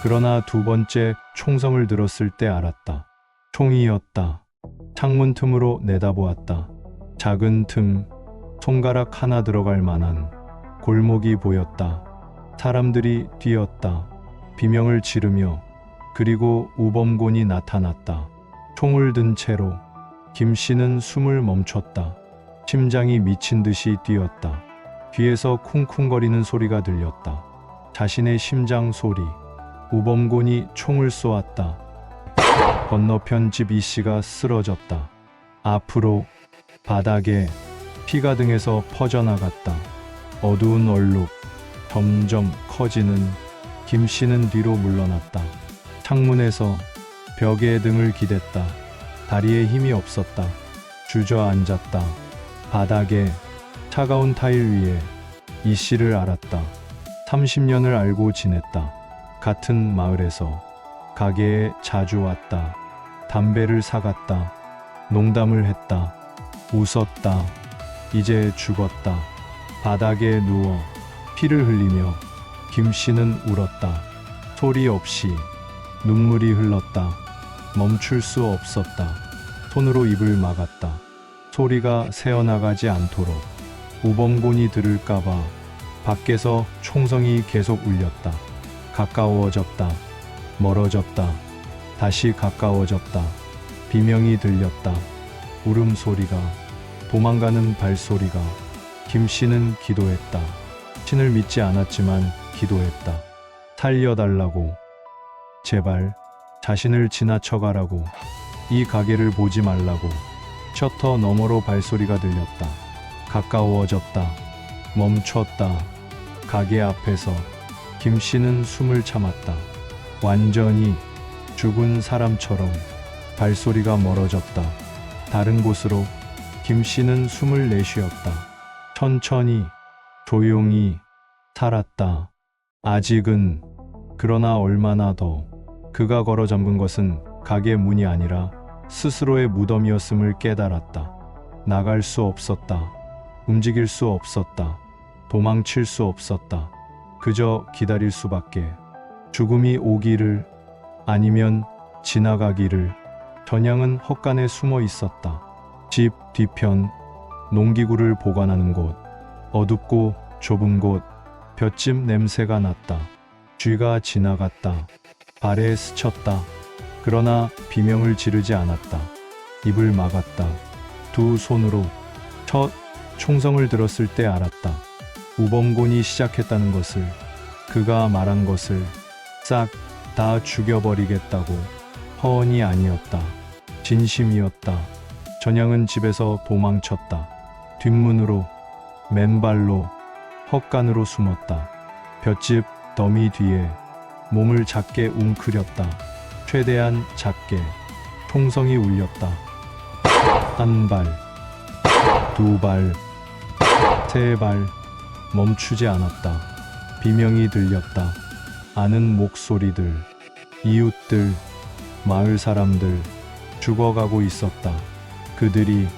Speaker 2: 그러나 두 번째 총성을 들었을 때 알았다. 총이었다. 창문 틈으로 내다보았다. 작은 틈, 손가락 하나 들어갈 만한 골목이 보였다. 사람들이 뛰었다. 비명을 지르며. 그리고 우범곤이 나타났다. 총을 든 채로 김씨는 숨을 멈췄다. 심장이 미친 듯이 뛰었다. 귀에서 쿵쿵거리는 소리가 들렸다. 자신의 심장 소리. 우범곤이 총을 쏘았다. 건너편 집 이씨가 쓰러졌다. 앞으로 바닥에 피가 등에서 퍼져나갔다. 어두운 얼룩 점점 커지는 김씨는 뒤로 물러났다. 창문에서 벽에 등을 기댔다. 다리에 힘이 없었다. 주저앉았다. 바닥에 차가운 타일 위에 이씨를 알았다. 30년을 알고 지냈다. 같은 마을에서 가게에 자주 왔다. 담배를 사갔다. 농담을 했다. 웃었다. 이제 죽었다. 바닥에 누워 피를 흘리며 김씨는 울었다. 소리 없이 눈물이 흘렀다. 멈출 수 없었다. 손으로 입을 막았다. 소리가 새어나가지 않도록. 우범곤이 들을까봐 밖에서 총성이 계속 울렸다. 가까워졌다. 멀어졌다. 다시 가까워졌다. 비명이 들렸다. 울음소리가, 도망가는 발소리가. 김씨는 기도했다. 신을 믿지 않았지만 기도했다. 살려달라고. 제발 자신을 지나쳐가라고. 이 가게를 보지 말라고. 셔터 너머로 발소리가 들렸다. 가까워졌다. 멈췄다. 가게 앞에서 김씨는 숨을 참았다. 완전히 죽은 사람처럼. 발소리가 멀어졌다. 다른 곳으로 김씨는 숨을 내쉬었다. 천천히, 조용히 살았다. 아직은. 그러나 얼마나 더. 그가 걸어 잠근 것은 가게 문이 아니라 스스로의 무덤이었음을 깨달았다. 나갈 수 없었다. 움직일 수 없었다. 도망칠 수 없었다. 그저 기다릴 수밖에. 죽음이 오기를, 아니면 지나가기를. 전향은 헛간에 숨어 있었다. 집 뒤편, 농기구를 보관하는 곳. 어둡고 좁은 곳. 볏짚 냄새가 났다. 쥐가 지나갔다. 발에 스쳤다. 그러나 비명을 지르지 않았다. 입을 막았다. 두 손으로. 첫 총성을 들었을 때 알았다. 우범곤이 시작했다는 것을, 그가 말한 것을. 싹 다 죽여버리겠다고. 허언이 아니었다. 진심이었다. 전향은 집에서 도망쳤다. 뒷문으로, 맨발로, 헛간으로 숨었다. 볏짚 더미 뒤에 몸을 작게 웅크렸다. 최대한 작게. 총성이 울렸다. 한 발, 두 발, 세 발. 멈추지 않았다. 비명이 들렸다. 아는 목소리들, 이웃들, 마을 사람들. 죽어가고 있었다. 그들이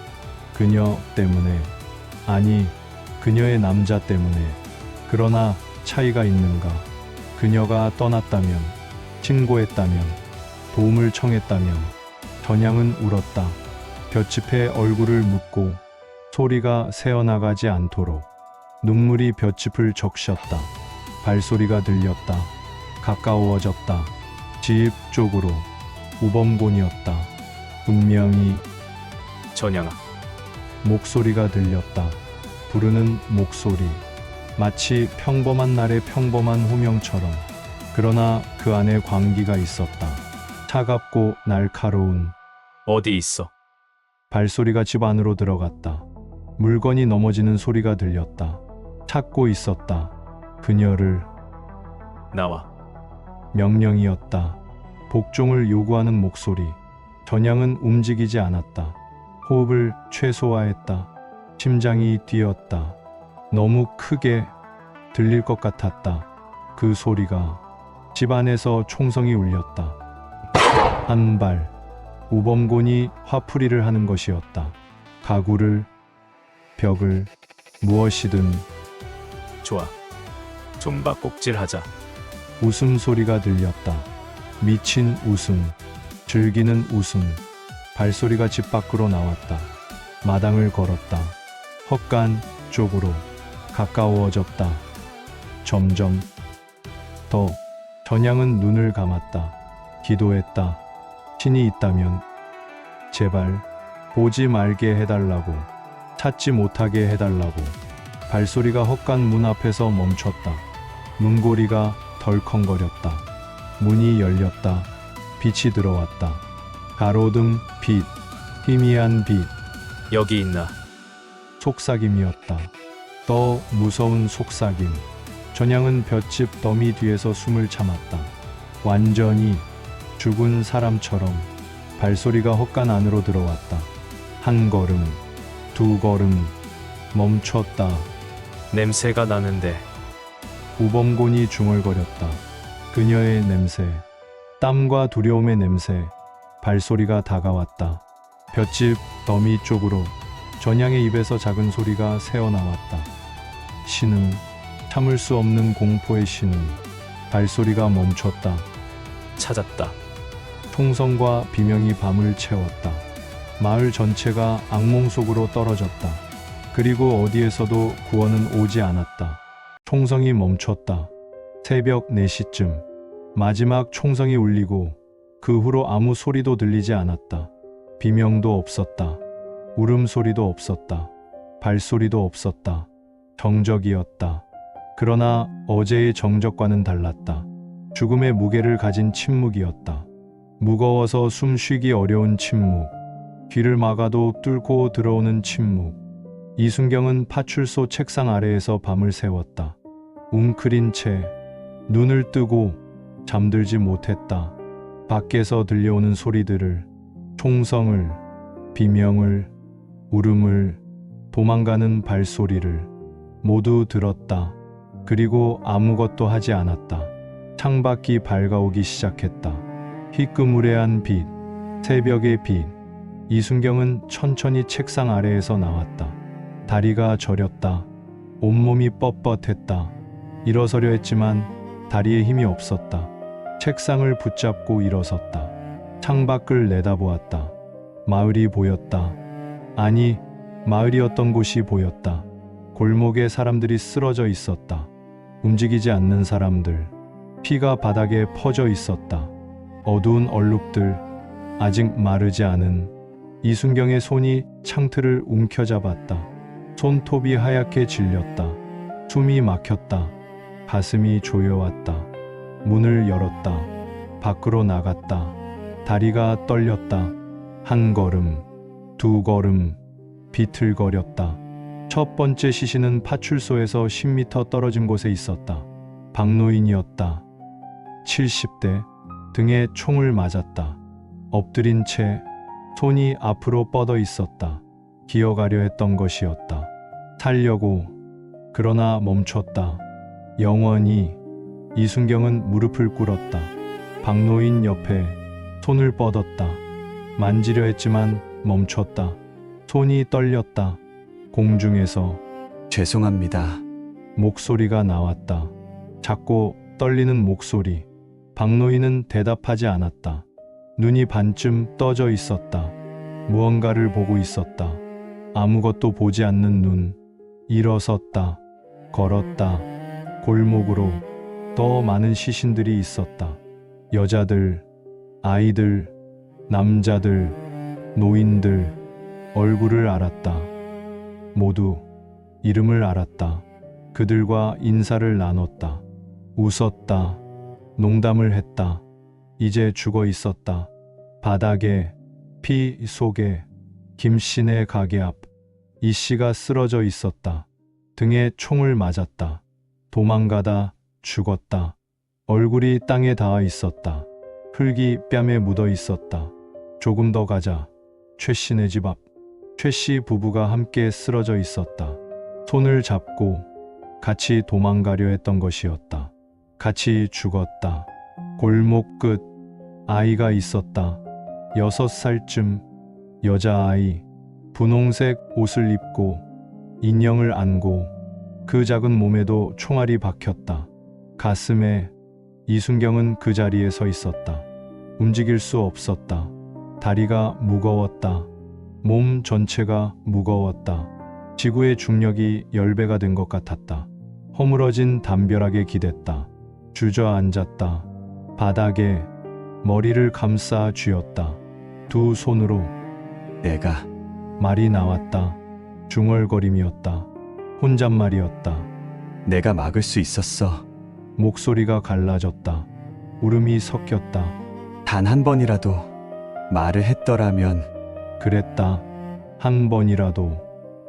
Speaker 2: 그녀 때문에, 아니, 그녀의 남자 때문에. 그러나 차이가 있는가? 그녀가 떠났다면, 신고했다면, 도움을 청했다면. 전향은 울었다. 볏짚에 얼굴을 묻고 소리가 새어나가지 않도록. 눈물이 볏짚을 적셨다. 발소리가 들렸다. 가까워졌다. 집 쪽으로. 우범곤이었다. 분명히.
Speaker 1: 전향아.
Speaker 2: 목소리가 들렸다. 부르는 목소리. 마치 평범한 날의 평범한 호명처럼. 그러나 그 안에 광기가 있었다. 차갑고 날카로운.
Speaker 1: 어디 있어?
Speaker 2: 발소리가 집 안으로 들어갔다. 물건이 넘어지는 소리가 들렸다. 찾고 있었다. 그녀를.
Speaker 1: 나와.
Speaker 2: 명령이었다. 복종을 요구하는 목소리. 전향은 움직이지 않았다. 호흡을 최소화했다. 심장이 뛰었다. 너무 크게 들릴 것 같았다. 그 소리가. 집 안에서 총성이 울렸다. 한 발. 우범곤이 화풀이를 하는 것이었다. 가구를, 벽을, 무엇이든.
Speaker 1: 좋아. 숨바꼭질하자.
Speaker 2: 웃음소리가 들렸다. 미친 웃음, 즐기는 웃음. 발소리가 집 밖으로 나왔다. 마당을 걸었다. 헛간 쪽으로 가까워졌다. 점점 더. 전향은 눈을 감았다. 기도했다. 신이 있다면 제발 보지 말게 해달라고, 찾지 못하게 해달라고. 발소리가 헛간 문 앞에서 멈췄다. 문고리가 덜컹거렸다. 문이 열렸다. 빛이 들어왔다. 가로등 빛, 희미한 빛.
Speaker 8: 여기 있나?
Speaker 2: 속삭임이었다. 더 무서운 속삭임. 전향은 볏짚 더미 뒤에서 숨을 참았다. 완전히 죽은 사람처럼. 발소리가 헛간 안으로 들어왔다. 한 걸음, 두 걸음, 멈췄다.
Speaker 8: 냄새가 나는데.
Speaker 2: 우범곤이 중얼거렸다. 그녀의 냄새, 땀과 두려움의 냄새. 발소리가 다가왔다. 볏짚 더미 쪽으로. 전향의 입에서 작은 소리가 새어나왔다. 신음, 참을 수 없는 공포의 신음. 발소리가 멈췄다.
Speaker 8: 찾았다.
Speaker 2: 총성과 비명이 밤을 채웠다. 마을 전체가 악몽 속으로 떨어졌다. 그리고 어디에서도 구원은 오지 않았다. 총성이 멈췄다. 새벽 4시쯤 마지막 총성이 울리고 그 후로 아무 소리도 들리지 않았다. 비명도 없었다. 울음소리도 없었다. 발소리도 없었다. 정적이었다. 그러나 어제의 정적과는 달랐다. 죽음의 무게를 가진 침묵이었다. 무거워서 숨 쉬기 어려운 침묵. 귀를 막아도 뚫고 들어오는 침묵. 이순경은 파출소 책상 아래에서 밤을 새웠다. 웅크린 채 눈을 뜨고 잠들지 못했다. 밖에서 들려오는 소리들을, 총성을, 비명을, 울음을, 도망가는 발소리를 모두 들었다. 그리고 아무것도 하지 않았다. 창밖이 밝아오기 시작했다. 희끄무레한 빛, 새벽의 빛. 이순경은 천천히 책상 아래에서 나왔다. 다리가 저렸다. 온몸이 뻣뻣했다. 일어서려 했지만 다리에 힘이 없었다. 책상을 붙잡고 일어섰다. 창밖을 내다보았다. 마을이 보였다. 아니, 마을이었던 곳이 보였다. 골목에 사람들이 쓰러져 있었다. 움직이지 않는 사람들. 피가 바닥에 퍼져 있었다. 어두운 얼룩들, 아직 마르지 않은. 이순경의 손이 창틀을 움켜잡았다. 손톱이 하얗게 질렸다. 숨이 막혔다. 가슴이 조여왔다. 문을 열었다. 밖으로 나갔다. 다리가 떨렸다. 한 걸음, 두 걸음, 비틀거렸다. 첫 번째 시신은 파출소에서 10m 떨어진 곳에 있었다. 박노인이었다. 70대, 등에 총을 맞았다. 엎드린 채 손이 앞으로 뻗어 있었다. 기어가려 했던 것이었다. 살려고. 그러나 멈췄다. 영원히. 이순경은 무릎을 꿇었다. 박노인 옆에 손을 뻗었다. 만지려 했지만 멈췄다. 손이 떨렸다. 공중에서
Speaker 3: 죄송합니다.
Speaker 2: 목소리가 나왔다. 작고 떨리는 목소리. 박노인은 대답하지 않았다. 눈이 반쯤 떠져 있었다. 무언가를 보고 있었다. 아무것도 보지 않는 눈. 일어섰다. 걸었다. 골목으로. 더 많은 시신들이 있었다. 여자들, 아이들, 남자들, 노인들. 얼굴을 알았다. 모두 이름을 알았다. 그들과 인사를 나눴다. 웃었다. 농담을 했다. 이제 죽어 있었다. 바닥에, 피 속에, 김씨네 가게 앞. 이씨가 쓰러져 있었다. 등에 총을 맞았다. 도망가다 죽었다. 얼굴이 땅에 닿아 있었다. 흙이 뺨에 묻어 있었다. 조금 더 가자. 최씨네 집 앞. 최씨 부부가 함께 쓰러져 있었다. 손을 잡고 같이 도망가려 했던 것이었다. 같이 죽었다. 골목 끝 아이가 있었다. 6살쯤 여자아이. 분홍색 옷을 입고 인형을 안고 그 작은 몸에도 총알이 박혔다. 가슴에. 이순경은 그 자리에 서 있었다. 움직일 수 없었다. 다리가 무거웠다. 몸 전체가 무거웠다. 지구의 중력이 10배가 된 것 같았다. 허물어진 담벼락에 기댔다. 주저앉았다. 바닥에 머리를 감싸 쥐었다. 두 손으로
Speaker 3: 내가
Speaker 2: 말이 나왔다. 중얼거림이었다. 혼잣말이었다.
Speaker 3: 내가 막을 수 있었어.
Speaker 2: 목소리가 갈라졌다. 울음이 섞였다.
Speaker 3: 단 한 번이라도 말을 했더라면
Speaker 2: 그랬다. 한 번이라도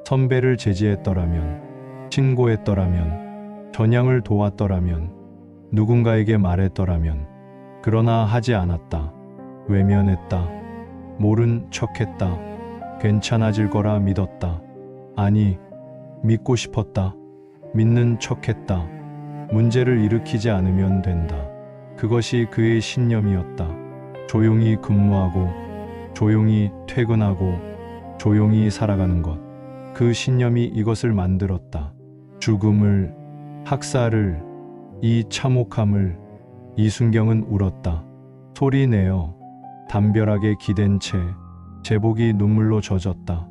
Speaker 2: 선배를 제지했더라면, 신고했더라면, 전향을 도왔더라면, 누군가에게 말했더라면. 그러나 하지 않았다. 외면했다. 모른 척했다. 괜찮아질 거라 믿었다. 아니, 믿고 싶었다. 믿는 척했다. 문제를 일으키지 않으면 된다. 그것이 그의 신념이었다. 조용히 근무하고, 조용히 퇴근하고, 조용히 살아가는 것. 그 신념이 이것을 만들었다. 죽음을, 학살을, 이 참혹함을. 이순경은 울었다. 소리내어 담벼락에 기댄 채 제복이 눈물로 젖었다.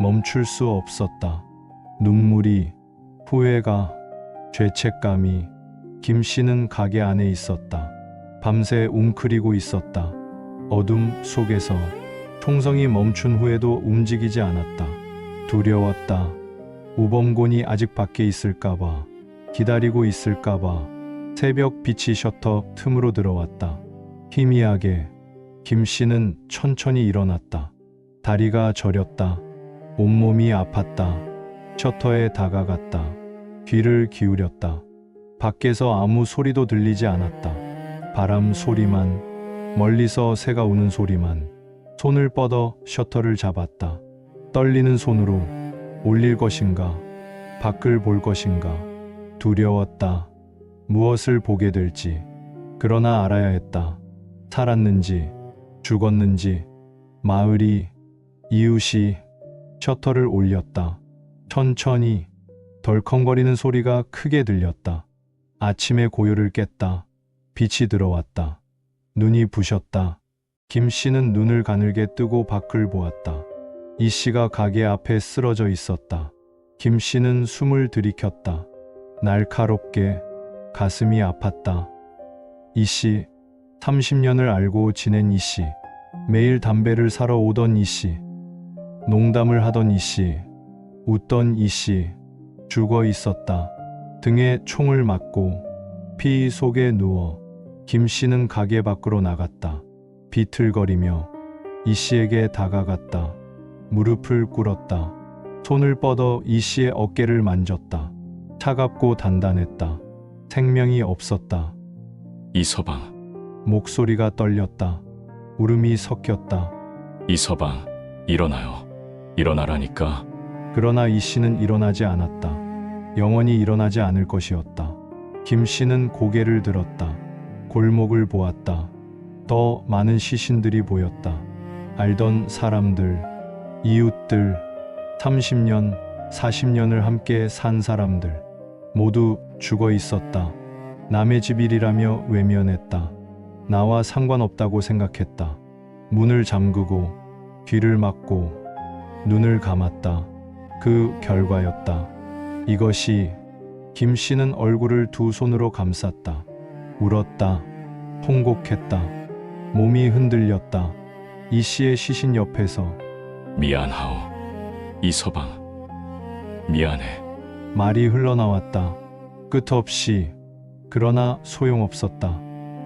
Speaker 2: 멈출 수 없었다. 눈물이, 후회가, 죄책감이. 김씨는 가게 안에 있었다. 밤새 웅크리고 있었다. 어둠 속에서 총성이 멈춘 후에도 움직이지 않았다. 두려웠다. 우범곤이 아직 밖에 있을까봐, 기다리고 있을까봐. 새벽 빛이 셔터 틈으로 들어왔다. 희미하게 김씨는 천천히 일어났다. 다리가 저렸다. 온몸이 아팠다. 셔터에 다가갔다. 귀를 기울였다. 밖에서 아무 소리도 들리지 않았다. 바람 소리만, 멀리서 새가 우는 소리만. 손을 뻗어 셔터를 잡았다. 떨리는 손으로 올릴 것인가, 밖을 볼 것인가. 두려웠다. 무엇을 보게 될지. 그러나 알아야 했다. 살았는지, 죽었는지. 마을이, 이웃이. 셔터를 올렸다. 천천히. 덜컹거리는 소리가 크게 들렸다. 아침의 고요를 깼다. 빛이 들어왔다. 눈이 부셨다. 김씨는 눈을 가늘게 뜨고 밖을 보았다. 이씨가 가게 앞에 쓰러져 있었다. 김씨는 숨을 들이켰다. 날카롭게. 가슴이 아팠다. 이씨, 30년을 알고 지낸 이씨, 매일 담배를 사러 오던 이씨, 농담을 하던 이씨, 웃던 이씨, 죽어 있었다. 등에 총을 맞고 피 속에 누워 김씨는 가게 밖으로 나갔다. 비틀거리며 이씨에게 다가갔다. 무릎을 꿇었다. 손을 뻗어 이씨의 어깨를 만졌다. 차갑고 단단했다. 생명이 없었다.
Speaker 1: 이서방,
Speaker 2: 목소리가 떨렸다. 울음이 섞였다.
Speaker 1: 이서방, 일어나요. 일어나라니까.
Speaker 2: 그러나 이씨는 일어나지 않았다. 영원히 일어나지 않을 것이었다. 김씨는 고개를 들었다. 골목을 보았다. 더 많은 시신들이 보였다. 알던 사람들, 이웃들, 30년, 40년을 함께 산 사람들. 모두 죽어 있었다. 남의 집 일이라며 외면했다. 나와 상관없다고 생각했다. 문을 잠그고 귀를 막고 눈을 감았다. 그 결과였다. 이것이. 김씨는 얼굴을 두 손으로 감쌌다. 울었다. 통곡했다. 몸이 흔들렸다. 이씨의 시신 옆에서.
Speaker 1: 미안하오. 이서방, 미안해.
Speaker 2: 말이 흘러나왔다. 끝없이. 그러나 소용없었다.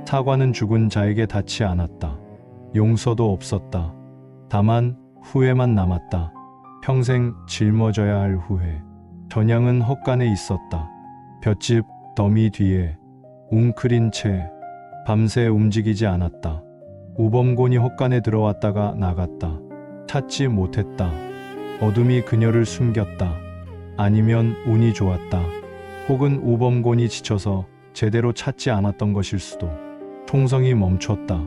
Speaker 2: 사과는 죽은 자에게 닿지 않았다. 용서도 없었다. 다만 후회만 남았다. 평생 짊어져야 할 후회. 전향은 헛간에 있었다. 볏짚 더미 뒤에 웅크린 채 밤새 움직이지 않았다. 우범곤이 헛간에 들어왔다가 나갔다. 찾지 못했다. 어둠이 그녀를 숨겼다. 아니면 운이 좋았다. 혹은 우범곤이 지쳐서 제대로 찾지 않았던 것일 수도. 총성이 멈췄다.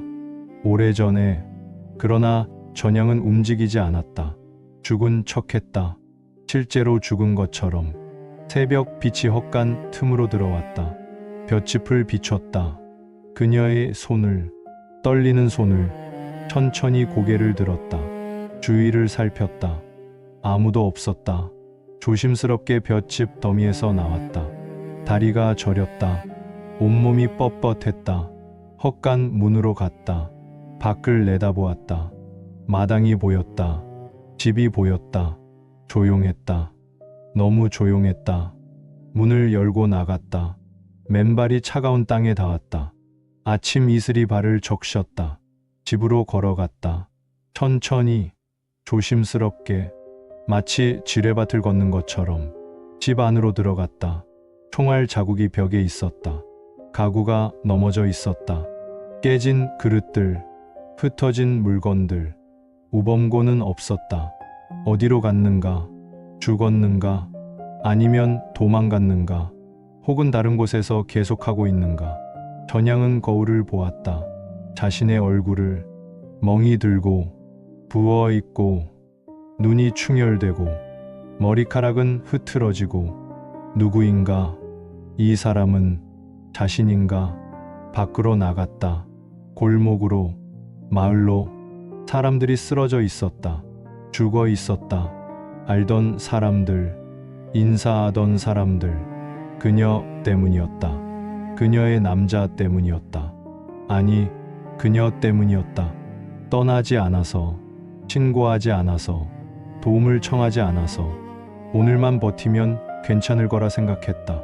Speaker 2: 오래전에. 그러나 전향은 움직이지 않았다. 죽은 척했다. 실제로 죽은 것처럼. 새벽 빛이 헛간 틈으로 들어왔다. 볏짚을 비췄다. 그녀의 손을, 떨리는 손을. 천천히 고개를 들었다. 주위를 살폈다. 아무도 없었다. 조심스럽게 볏짚 더미에서 나왔다. 다리가 저렸다. 온몸이 뻣뻣했다. 헛간 문으로 갔다. 밖을 내다보았다. 마당이 보였다. 집이 보였다. 조용했다. 너무 조용했다. 문을 열고 나갔다. 맨발이 차가운 땅에 닿았다. 아침 이슬이 발을 적셨다. 집으로 걸어갔다. 천천히, 조심스럽게, 마치 지뢰밭을 걷는 것처럼 집 안으로 들어갔다. 총알 자국이 벽에 있었다. 가구가 넘어져 있었다. 깨진 그릇들, 흩어진 물건들. 우범고는 없었다. 어디로 갔는가? 죽었는가? 아니면 도망갔는가? 혹은 다른 곳에서 계속하고 있는가? 전향은 거울을 보았다. 자신의 얼굴을 멍이 들고 부어 있고 눈이 충혈되고 머리카락은 흐트러지고 누구인가? 이 사람은 자신인가? 밖으로 나갔다. 골목으로, 마을로 사람들이 쓰러져 있었다. 죽어 있었다. 알던 사람들, 인사하던 사람들. 그녀 때문이었다. 그녀의 남자 때문이었다. 아니, 그녀 때문이었다. 떠나지 않아서, 신고하지 않아서, 도움을 청하지 않아서. 오늘만 버티면 괜찮을 거라 생각했다.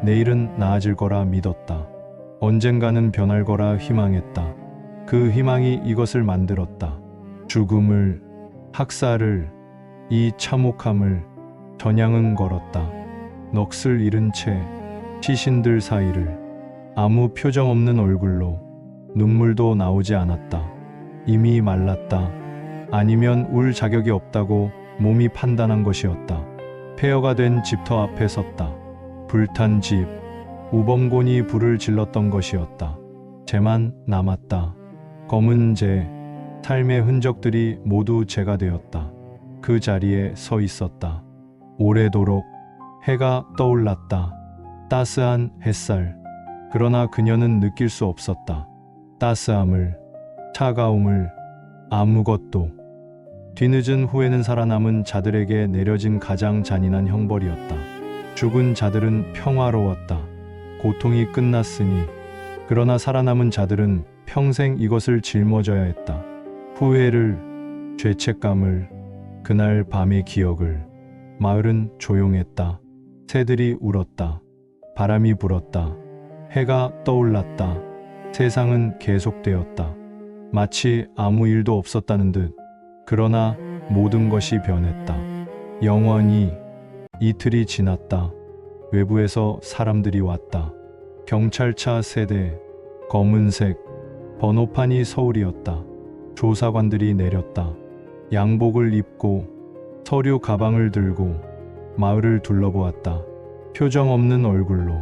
Speaker 2: 내일은 나아질 거라 믿었다. 언젠가는 변할 거라 희망했다. 그 희망이 이것을 만들었다. 죽음을, 학살을, 이 참혹함을. 전향은 걸었다. 넋을 잃은 채 시신들 사이를. 아무 표정 없는 얼굴로. 눈물도 나오지 않았다. 이미 말랐다. 아니면 울 자격이 없다고 몸이 판단한 것이었다. 폐허가 된 집터 앞에 섰다. 불탄 집. 우범곤이 불을 질렀던 것이었다. 재만 남았다. 검은 재, 삶의 흔적들이 모두 재가 되었다. 그 자리에 서 있었다. 오래도록 해가 떠올랐다. 따스한 햇살. 그러나 그녀는 느낄 수 없었다. 따스함을, 차가움을, 아무것도. 뒤늦은 후회는 살아남은 자들에게 내려진 가장 잔인한 형벌이었다. 죽은 자들은 평화로웠다. 고통이 끝났으니. 그러나 살아남은 자들은 평생 이것을 짊어져야 했다. 후회를, 죄책감을, 그날 밤의 기억을. 마을은 조용했다. 새들이 울었다. 바람이 불었다. 해가 떠올랐다. 세상은 계속되었다. 마치 아무 일도 없었다는 듯. 그러나 모든 것이 변했다. 영원히. 이틀이 지났다. 외부에서 사람들이 왔다. 경찰차 세대, 검은색, 번호판이 서울이었다. 조사관들이 내렸다. 양복을 입고 서류 가방을 들고 마을을 둘러보았다. 표정 없는 얼굴로.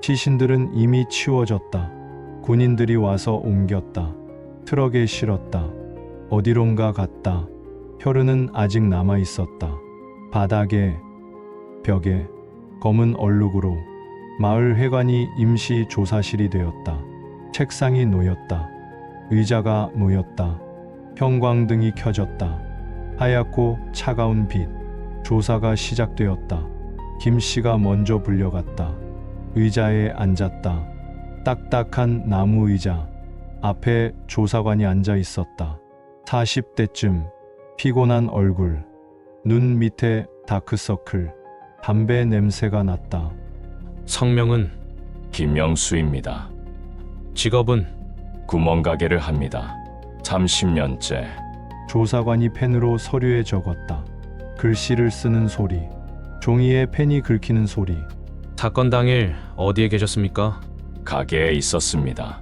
Speaker 2: 시신들은 이미 치워졌다. 군인들이 와서 옮겼다. 트럭에 실었다. 어디론가 갔다. 혈흔은 아직 남아 있었다. 바닥에, 벽에, 검은 얼룩으로. 마을 회관이 임시 조사실이 되었다. 책상이 놓였다. 의자가 놓였다. 형광등이 켜졌다. 하얗고 차가운 빛. 조사가 시작되었다. 김 씨가 먼저 불려갔다. 의자에 앉았다. 딱딱한 나무 의자. 앞에 조사관이 앉아 있었다. 40대쯤. 피곤한 얼굴. 눈 밑에 다크서클. 담배 냄새가 났다.
Speaker 8: 성명은?
Speaker 1: 김영수입니다.
Speaker 8: 직업은?
Speaker 1: 구멍가게를 합니다. 30년째.
Speaker 2: 조사관이 펜으로 서류에 적었다. 글씨를 쓰는 소리. 종이에 펜이 긁히는 소리.
Speaker 8: 사건 당일 어디에 계셨습니까?
Speaker 1: 가게에 있었습니다.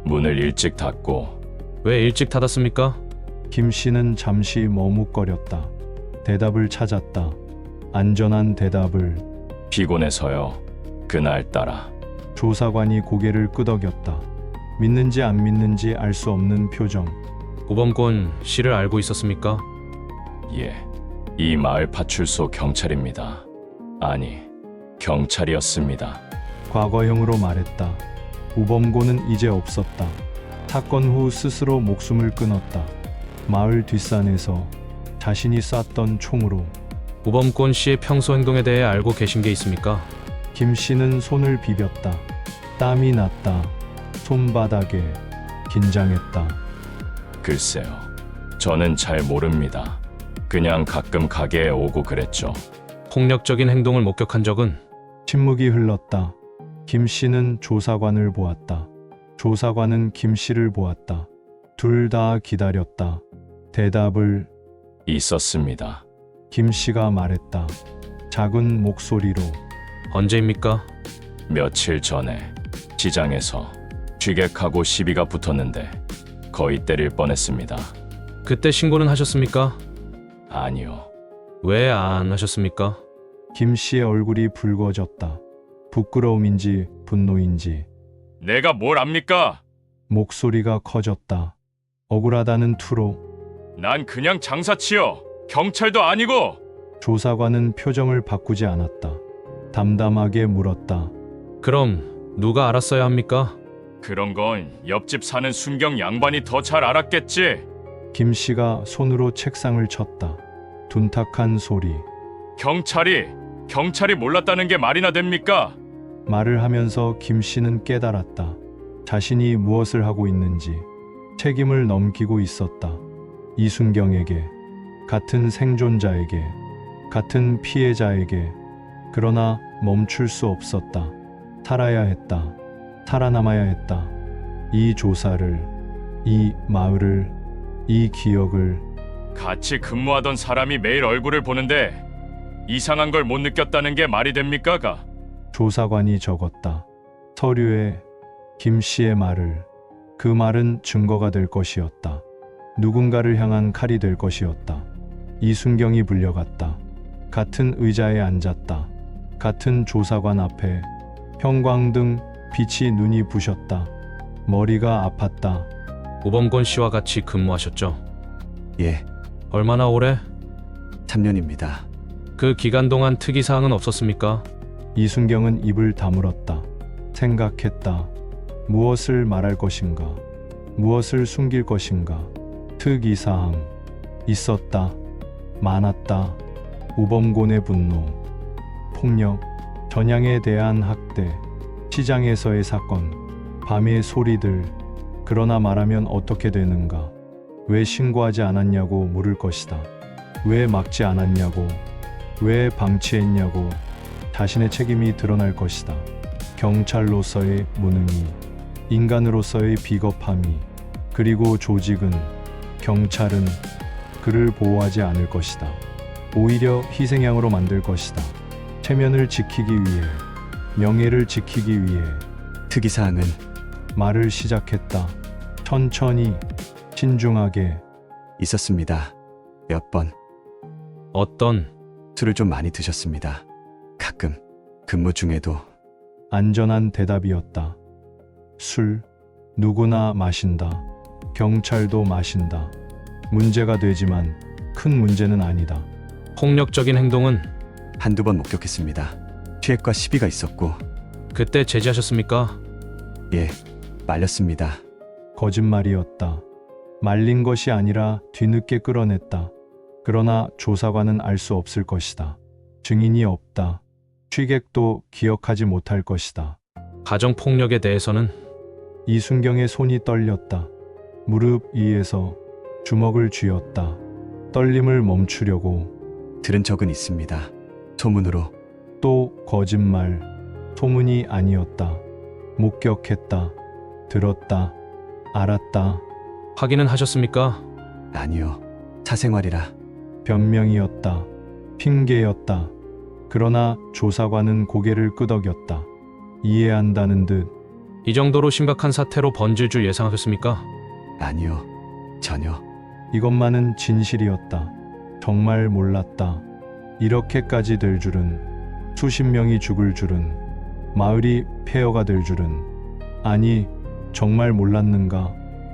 Speaker 1: 문을 일찍 닫고.
Speaker 8: 왜 일찍 닫았습니까?
Speaker 2: 김 씨는 잠시 머뭇거렸다. 대답을 찾았다. 안전한 대답을.
Speaker 1: 피곤해서요. 그날따라.
Speaker 2: 조사관이 고개를 끄덕였다. 믿는지 안 믿는지 알 수 없는 표정.
Speaker 8: 우범곤 씨를 알고 있었습니까?
Speaker 1: 예. 이 마을 파출소 경찰입니다. 아니, 경찰이었습니다.
Speaker 2: 과거형으로 말했다. 우범고는 이제 없었다. 사건 후 스스로 목숨을 끊었다. 마을 뒷산에서 자신이 쐈던 총으로.
Speaker 8: 우범곤 씨의 평소 행동에 대해 알고 계신 게 있습니까?
Speaker 2: 김 씨는 손을 비볐다. 땀이 났다. 손바닥에. 긴장했다.
Speaker 1: 글쎄요. 저는 잘 모릅니다. 그냥 가끔 가게에 오고 그랬죠.
Speaker 8: 폭력적인 행동을 목격한 적은?
Speaker 2: 침묵이 흘렀다. 김 씨는 조사관을 보았다. 조사관은 김 씨를 보았다. 둘 다 기다렸다. 대답을
Speaker 1: 있었습니다.
Speaker 2: 김 씨가 말했다. 작은 목소리로.
Speaker 8: 언제입니까?
Speaker 1: 며칠 전에 시장에서 취객하고 시비가 붙었는데 거의 때릴 뻔했습니다.
Speaker 8: 그때 신고는 하셨습니까?
Speaker 1: 아니요.
Speaker 8: 왜 안 하셨습니까?
Speaker 2: 김 씨의 얼굴이 붉어졌다. 부끄러움인지 분노인지
Speaker 4: 내가 뭘 압니까?
Speaker 2: 목소리가 커졌다. 억울하다는 투로.
Speaker 4: 난 그냥 장사치요. 경찰도 아니고.
Speaker 2: 조사관은 표정을 바꾸지 않았다. 담담하게 물었다.
Speaker 8: 그럼 누가 알았어야 합니까?
Speaker 4: 그런 건 옆집 사는 순경 양반이 더 잘 알았겠지.
Speaker 2: 김 씨가 손으로 책상을 쳤다. 둔탁한 소리.
Speaker 4: 경찰이 몰랐다는 게 말이나 됩니까?
Speaker 2: 말을 하면서 김 씨는 깨달았다. 자신이 무엇을 하고 있는지. 책임을 넘기고 있었다. 이순경에게, 같은 생존자에게, 같은 피해자에게. 그러나 멈출 수 없었다. 살아야 했다. 살아남아야 했다. 이 조사를, 이 마을을, 이 기억을.
Speaker 4: 같이 근무하던 사람이 매일 얼굴을 보는데 이상한 걸 못 느꼈다는 게 말이 됩니까? 가?
Speaker 2: 조사관이 적었다. 서류에 김 씨의 말을. 그 말은 증거가 될 것이었다. 누군가를 향한 칼이 될 것이었다. 이순경이 불려갔다. 같은 의자에 앉았다. 같은 조사관 앞에 형광등 빛이 눈이 부셨다. 머리가 아팠다.
Speaker 8: 우범곤 씨와 같이 근무하셨죠?
Speaker 3: 예,
Speaker 8: 얼마나 오래?
Speaker 3: 3년입니다.
Speaker 8: 그 기간 동안 특이사항은 없었습니까?
Speaker 2: 이순경은 입을 다물었다. 생각했다. 무엇을 말할 것인가? 무엇을 숨길 것인가? 특이사항. 있었다. 많았다. 우범곤의 분노. 폭력. 전향에 대한 학대. 시장에서의 사건. 밤의 소리들. 그러나 말하면 어떻게 되는가? 왜 신고하지 않았냐고 물을 것이다. 왜 막지 않았냐고. 왜 방치했냐고. 자신의 책임이 드러날 것이다. 경찰로서의 무능이, 인간으로서의 비겁함이, 그리고 조직은, 경찰은 그를 보호하지 않을 것이다. 오히려 희생양으로 만들 것이다. 체면을 지키기 위해, 명예를 지키기 위해.
Speaker 3: 특이사항은
Speaker 2: 말을 시작했다. 천천히, 신중하게.
Speaker 3: 있었습니다. 몇 번
Speaker 8: 어떤?
Speaker 3: 술을 좀 많이 드셨습니다. 가끔 근무 중에도.
Speaker 2: 안전한 대답이었다. 술, 누구나 마신다. 경찰도 마신다. 문제가 되지만 큰 문제는 아니다.
Speaker 8: 폭력적인 행동은?
Speaker 3: 한두 번 목격했습니다. 취액과 시비가 있었고.
Speaker 8: 그때 제지하셨습니까?
Speaker 3: 예, 말렸습니다.
Speaker 2: 거짓말이었다. 말린 것이 아니라 뒤늦게 끌어냈다. 그러나 조사관은 알 수 없을 것이다. 증인이 없다. 취객도 기억하지 못할 것이다.
Speaker 8: 가정폭력에 대해서는?
Speaker 2: 이순경의 손이 떨렸다. 무릎 위에서 주먹을 쥐었다. 떨림을 멈추려고.
Speaker 3: 들은 적은 있습니다. 소문으로.
Speaker 2: 또 거짓말. 소문이 아니었다. 목격했다. 들었다. 알았다.
Speaker 8: 확인은 하셨습니까?
Speaker 3: 아니요. 사생활이라.
Speaker 2: 변명이었다. 핑계였다. 그러나 조사관은 고개를 끄덕였다. 이해한다는 듯.
Speaker 8: 이 정도로 심각한 사태로 번질 줄 예상하셨습니까?
Speaker 3: 아니요. 전혀.
Speaker 2: 이것만은 진실이었다. 정말 몰랐다. 이렇게까지 될 줄은. 수십 명이 죽을 줄은. 마을이 폐허가 될 줄은. 아니, 정말 몰랐는가?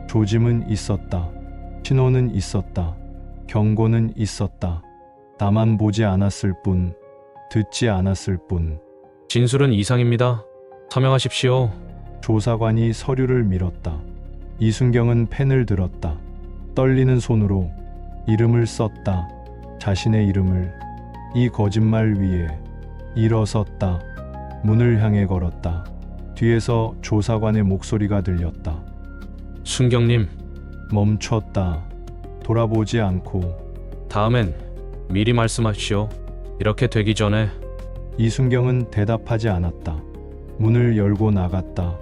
Speaker 2: 조짐은 있었다. 신호는 있었다. 경고는 있었다. 다만 보지 않았을 뿐, 듣지 않았을 뿐.
Speaker 8: 진술은 이상입니다. 서명하십시오.
Speaker 2: 조사관이 서류를 밀었다. 이순경은 펜을 들었다. 떨리는 손으로 이름을 썼다. 자신의 이름을. 이 거짓말 위에 일어섰다. 문을 향해 걸었다. 뒤에서 조사관의 목소리가 들렸다.
Speaker 8: 순경님,
Speaker 2: 멈췄다. 돌아보지 않고
Speaker 8: 다음엔 미리 말씀하시오. 이렇게 되기 전에
Speaker 2: 이순경은 대답하지 않았다. 문을 열고 나갔다.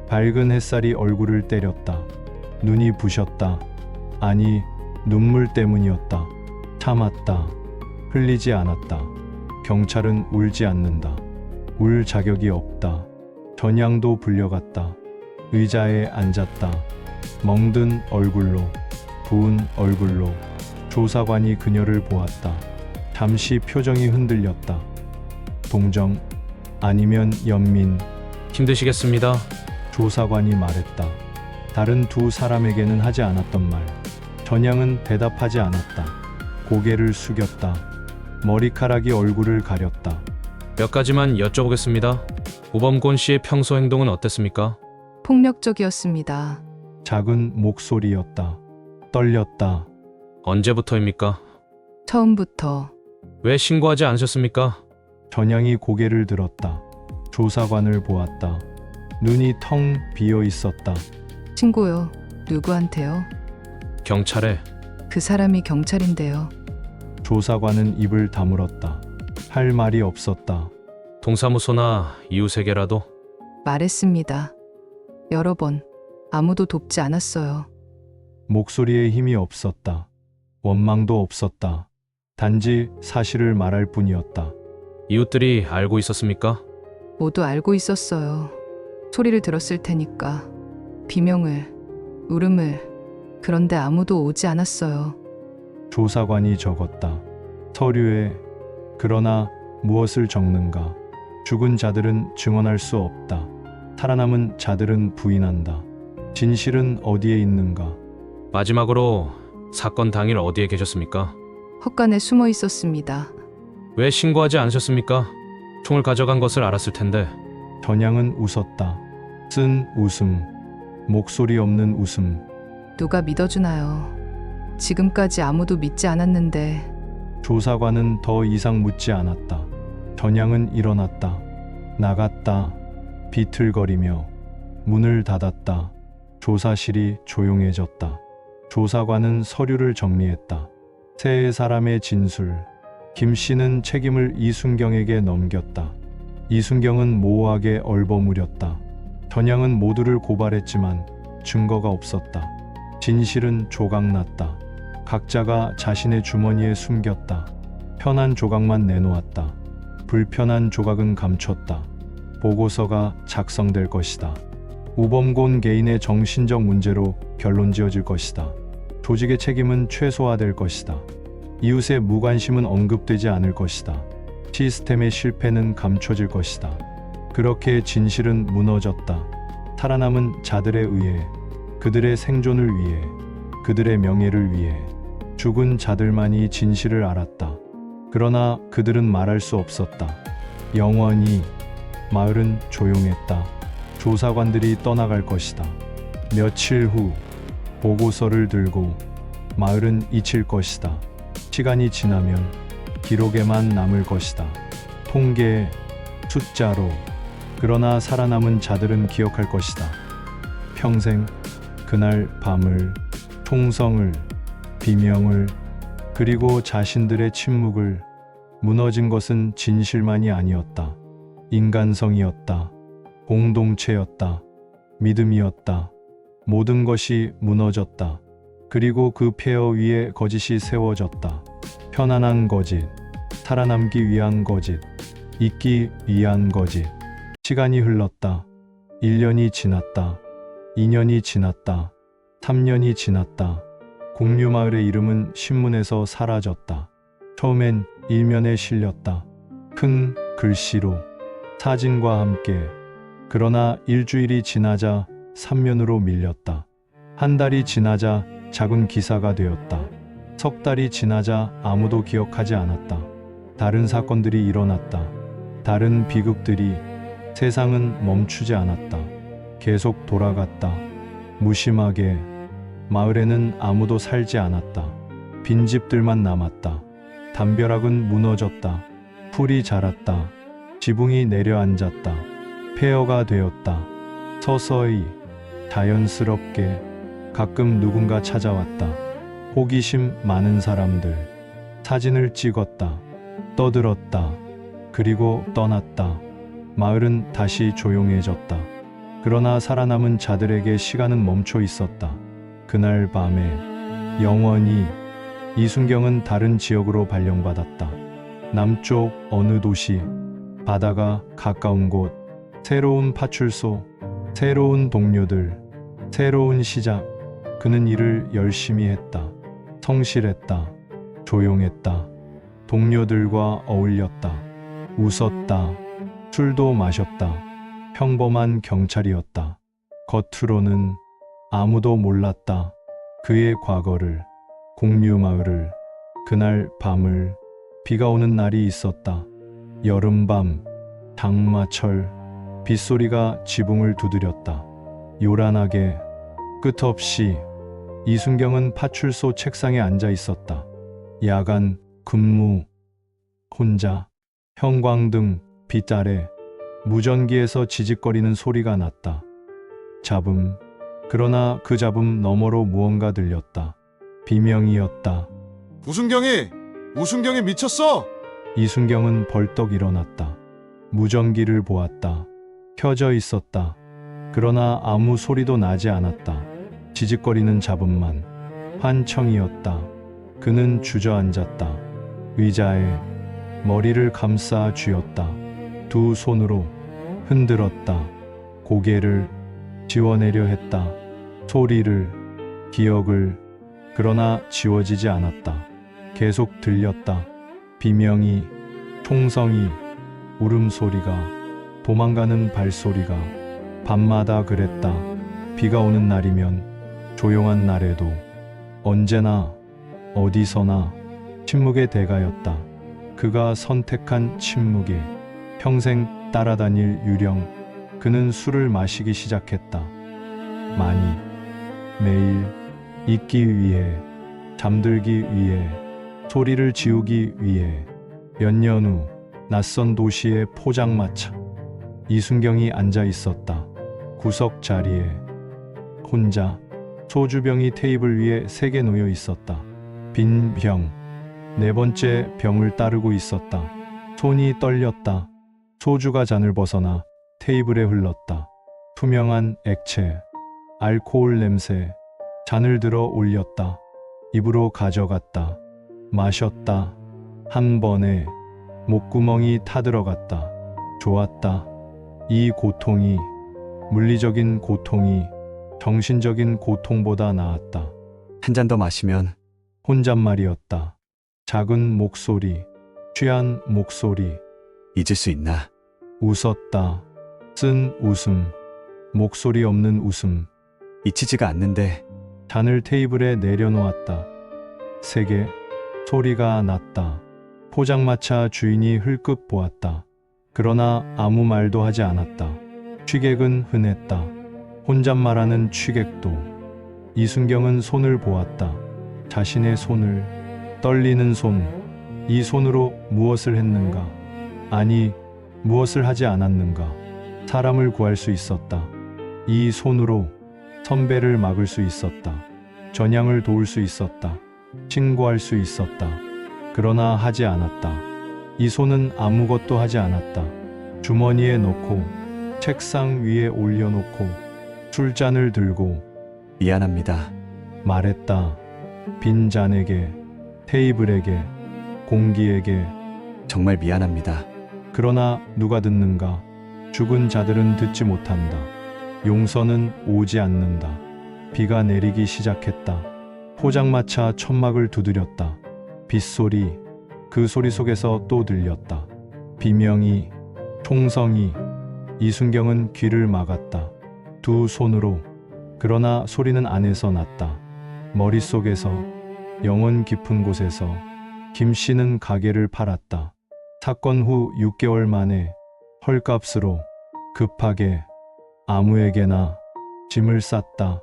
Speaker 2: 밝은 햇살이 얼굴을 때렸다. 눈이 부셨다. 아니, 눈물 때문이었다. 참았다. 흘리지 않았다. 경찰은 울지 않는다. 울 자격이 없다. 전향도 불려갔다. 의자에 앉았다. 멍든 얼굴로, 부은 얼굴로 조사관이 그녀를 보았다. 잠시 표정이 흔들렸다. 동정, 아니면 연민,
Speaker 8: 힘드시겠습니다.
Speaker 2: 조사관이 말했다. 다른 두 사람에게는 하지 않았던 말. 전향은 대답하지 않았다. 고개를 숙였다. 머리카락이 얼굴을 가렸다.
Speaker 8: 몇 가지만 여쭤보겠습니다. 우범곤 씨의 평소 행동은 어땠습니까?
Speaker 5: 폭력적이었습니다.
Speaker 2: 작은 목소리였다. 떨렸다.
Speaker 8: 언제부터입니까?
Speaker 5: 처음부터.
Speaker 8: 왜 신고하지 않으셨습니까?
Speaker 2: 전향이 고개를 들었다. 조사관을 보았다. 눈이 텅 비어 있었다.
Speaker 5: 신고요. 누구한테요?
Speaker 8: 경찰에.
Speaker 5: 그 사람이 경찰인데요.
Speaker 2: 조사관은 입을 다물었다. 할 말이 없었다.
Speaker 8: 동사무소나 이웃에게라도.
Speaker 5: 말했습니다. 여러 번. 아무도 돕지 않았어요.
Speaker 2: 목소리에 힘이 없었다. 원망도 없었다. 단지 사실을 말할 뿐이었다.
Speaker 8: 이웃들이 알고 있었습니까?
Speaker 5: 모두 알고 있었어요. 소리를 들었을 테니까. 비명을, 울음을. 그런데 아무도 오지 않았어요.
Speaker 2: 조사관이 적었다. 서류에 그러나 무엇을 적는가? 죽은 자들은 증언할 수 없다. 살아남은 자들은 부인한다. 진실은 어디에 있는가?
Speaker 8: 마지막으로 사건 당일 어디에 계셨습니까?
Speaker 5: 헛간에 숨어 있었습니다.
Speaker 8: 왜 신고하지 않으셨습니까? 총을 가져간 것을 알았을 텐데.
Speaker 2: 전향은 웃었다. 쓴 웃음. 목소리 없는 웃음.
Speaker 5: 누가 믿어주나요? 지금까지 아무도 믿지 않았는데.
Speaker 2: 조사관은 더 이상 묻지 않았다. 전향은 일어났다. 나갔다. 비틀거리며 문을 닫았다. 조사실이 조용해졌다. 조사관은 서류를 정리했다. 세 사람의 진술. 김 씨는 책임을 이순경에게 넘겼다. 이순경은 모호하게 얼버무렸다. 전향은 모두를 고발했지만 증거가 없었다. 진실은 조각났다. 각자가 자신의 주머니에 숨겼다. 편한 조각만 내놓았다. 불편한 조각은 감췄다. 보고서가 작성될 것이다. 우범곤 개인의 정신적 문제로 결론 지어질 것이다. 조직의 책임은 최소화될 것이다. 이웃의 무관심은 언급되지 않을 것이다. 시스템의 실패는 감춰질 것이다. 그렇게 진실은 무너졌다. 살아남은 자들에 의해, 그들의 생존을 위해, 그들의 명예를 위해 죽은 자들만이 진실을 알았다. 그러나 그들은 말할 수 없었다. 영원히 마을은 조용했다. 조사관들이 떠나갈 것이다. 며칠 후 보고서를 들고 마을은 잊힐 것이다. 시간이 지나면 기록에만 남을 것이다. 통계, 숫자로. 그러나 살아남은 자들은 기억할 것이다. 평생 그날 밤을, 총성을, 비명을, 그리고 자신들의 침묵을. 무너진 것은 진실만이 아니었다. 인간성이었다. 공동체였다. 믿음이었다. 모든 것이 무너졌다. 그리고 그 폐허 위에 거짓이 세워졌다. 편안한 거짓, 살아남기 위한 거짓, 잊기 위한 거짓. 시간이 흘렀다. 1년이 지났다. 2년이 지났다. 3년이 지났다. 공류마을의 이름은 신문에서 사라졌다. 처음엔 일면에 실렸다. 큰 글씨로, 사진과 함께. 그러나 일주일이 지나자 3면으로 밀렸다. 한 달이 지나자 작은 기사가 되었다. 석 달이 지나자 아무도 기억하지 않았다. 다른 사건들이 일어났다. 다른 비극들이. 세상은 멈추지 않았다. 계속 돌아갔다. 무심하게. 마을에는 아무도 살지 않았다. 빈집들만 남았다. 담벼락은 무너졌다. 풀이 자랐다. 지붕이 내려앉았다. 폐허가 되었다. 서서히, 자연스럽게. 가끔 누군가 찾아왔다. 호기심 많은 사람들. 사진을 찍었다. 떠들었다. 그리고 떠났다. 마을은 다시 조용해졌다. 그러나 살아남은 자들에게 시간은 멈춰 있었다. 그날 밤에 영원히 이순경은 다른 지역으로 발령받았다. 남쪽 어느 도시, 바다가 가까운 곳, 새로운 파출소, 새로운 동료들, 새로운 시작. 그는 일을 열심히 했다. 성실했다. 조용했다. 동료들과 어울렸다. 웃었다. 술도 마셨다. 평범한 경찰이었다. 겉으로는 아무도 몰랐다. 그의 과거를, 공류마을을, 그날 밤을. 비가 오는 날이 있었다. 여름밤, 장마철, 빗소리가 지붕을 두드렸다. 요란하게, 끝없이. 이순경은 파출소 책상에 앉아 있었다. 야간 근무, 혼자. 형광등 빛 아래 무전기에서 지직거리는 소리가 났다. 잡음. 그러나 그 잡음 너머로 무언가 들렸다. 비명이었다.
Speaker 9: 우순경이 미쳤어!
Speaker 2: 이순경은 벌떡 일어났다. 무전기를 보았다. 켜져 있었다. 그러나 아무 소리도 나지 않았다. 지직거리는 잡음만. 환청이었다. 그는 주저앉았다. 의자에 머리를 감싸 쥐었다. 두 손으로 흔들었다. 고개를 지워내려 했다. 소리를, 기억을. 그러나 지워지지 않았다. 계속 들렸다. 비명이, 총성이, 울음소리가, 도망가는 발소리가. 밤마다 그랬다. 비가 오는 날이면, 조용한 날에도, 언제나, 어디서나 침묵의 대가였다. 그가 선택한 침묵에 평생 따라다닐 유령. 그는 술을 마시기 시작했다. 많이, 매일, 잊기 위해, 잠들기 위해, 소리를 지우기 위해. 몇 년 후 낯선 도시의 포장마차. 이순경이 앉아 있었다. 구석 자리에 혼자. 소주병이 테이블 위에 3개 놓여 있었다. 빈 병. 4번째 병을 따르고 있었다. 손이 떨렸다. 소주가 잔을 벗어나 테이블에 흘렀다. 투명한 액체, 알코올 냄새. 잔을 들어 올렸다. 입으로 가져갔다. 마셨다. 한 번에 목구멍이 타들어갔다. 좋았다. 이 고통이, 물리적인 고통이 정신적인 고통보다 나았다.
Speaker 3: 한 잔 더 마시면
Speaker 2: 혼잣말이었다. 작은 목소리, 취한 목소리.
Speaker 3: 잊을 수 있나?
Speaker 2: 웃었다. 쓴 웃음, 목소리 없는 웃음.
Speaker 3: 잊히지가 않는데.
Speaker 2: 잔을 테이블에 내려놓았다. 3개. 소리가 났다. 포장마차 주인이 흘끗 보았다. 그러나 아무 말도 하지 않았다. 취객은 흔했다. 혼잣말하는 취객도. 이순경은 손을 보았다. 자신의 손을. 떨리는 손. 이 손으로 무엇을 했는가? 아니, 무엇을 하지 않았는가? 사람을 구할 수 있었다. 이 손으로 선배를 막을 수 있었다. 전향을 도울 수 있었다. 신고할 수 있었다. 그러나 하지 않았다. 이 손은 아무것도 하지 않았다. 주머니에 넣고, 책상 위에 올려놓고, 술잔을 들고
Speaker 3: 미안합니다.
Speaker 2: 말했다. 빈 잔에게, 테이블에게, 공기에게.
Speaker 3: 정말 미안합니다.
Speaker 2: 그러나 누가 듣는가? 죽은 자들은 듣지 못한다. 용서는 오지 않는다. 비가 내리기 시작했다. 포장마차 천막을 두드렸다. 빗소리, 그 소리 속에서 또 들렸다. 비명이, 총성이. 이순경은 귀를 막았다. 두 손으로. 그러나 소리는 안에서 났다. 머릿속에서, 영혼 깊은 곳에서. 김 씨는 가게를 팔았다. 사건 후 6개월 만에 헐값으로, 급하게, 아무에게나 짐을 쌌다.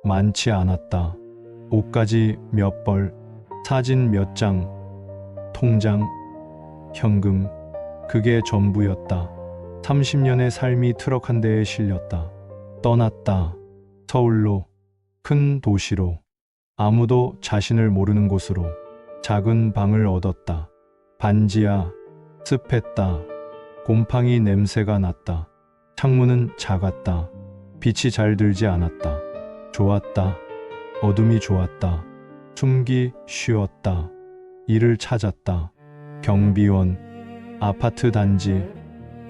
Speaker 2: 많지 않았다. 옷가지 몇 벌, 사진 몇 장, 통장, 현금. 그게 전부였다. 30년의 삶이 트럭 한 대에 실렸다. 떠났다. 서울로, 큰 도시로, 아무도 자신을 모르는 곳으로. 작은 방을 얻었다. 반지하, 습했다. 곰팡이 냄새가 났다. 창문은 작았다. 빛이 잘 들지 않았다. 좋았다. 어둠이 좋았다. 숨기 쉬었다. 일을 찾았다. 경비원, 아파트 단지,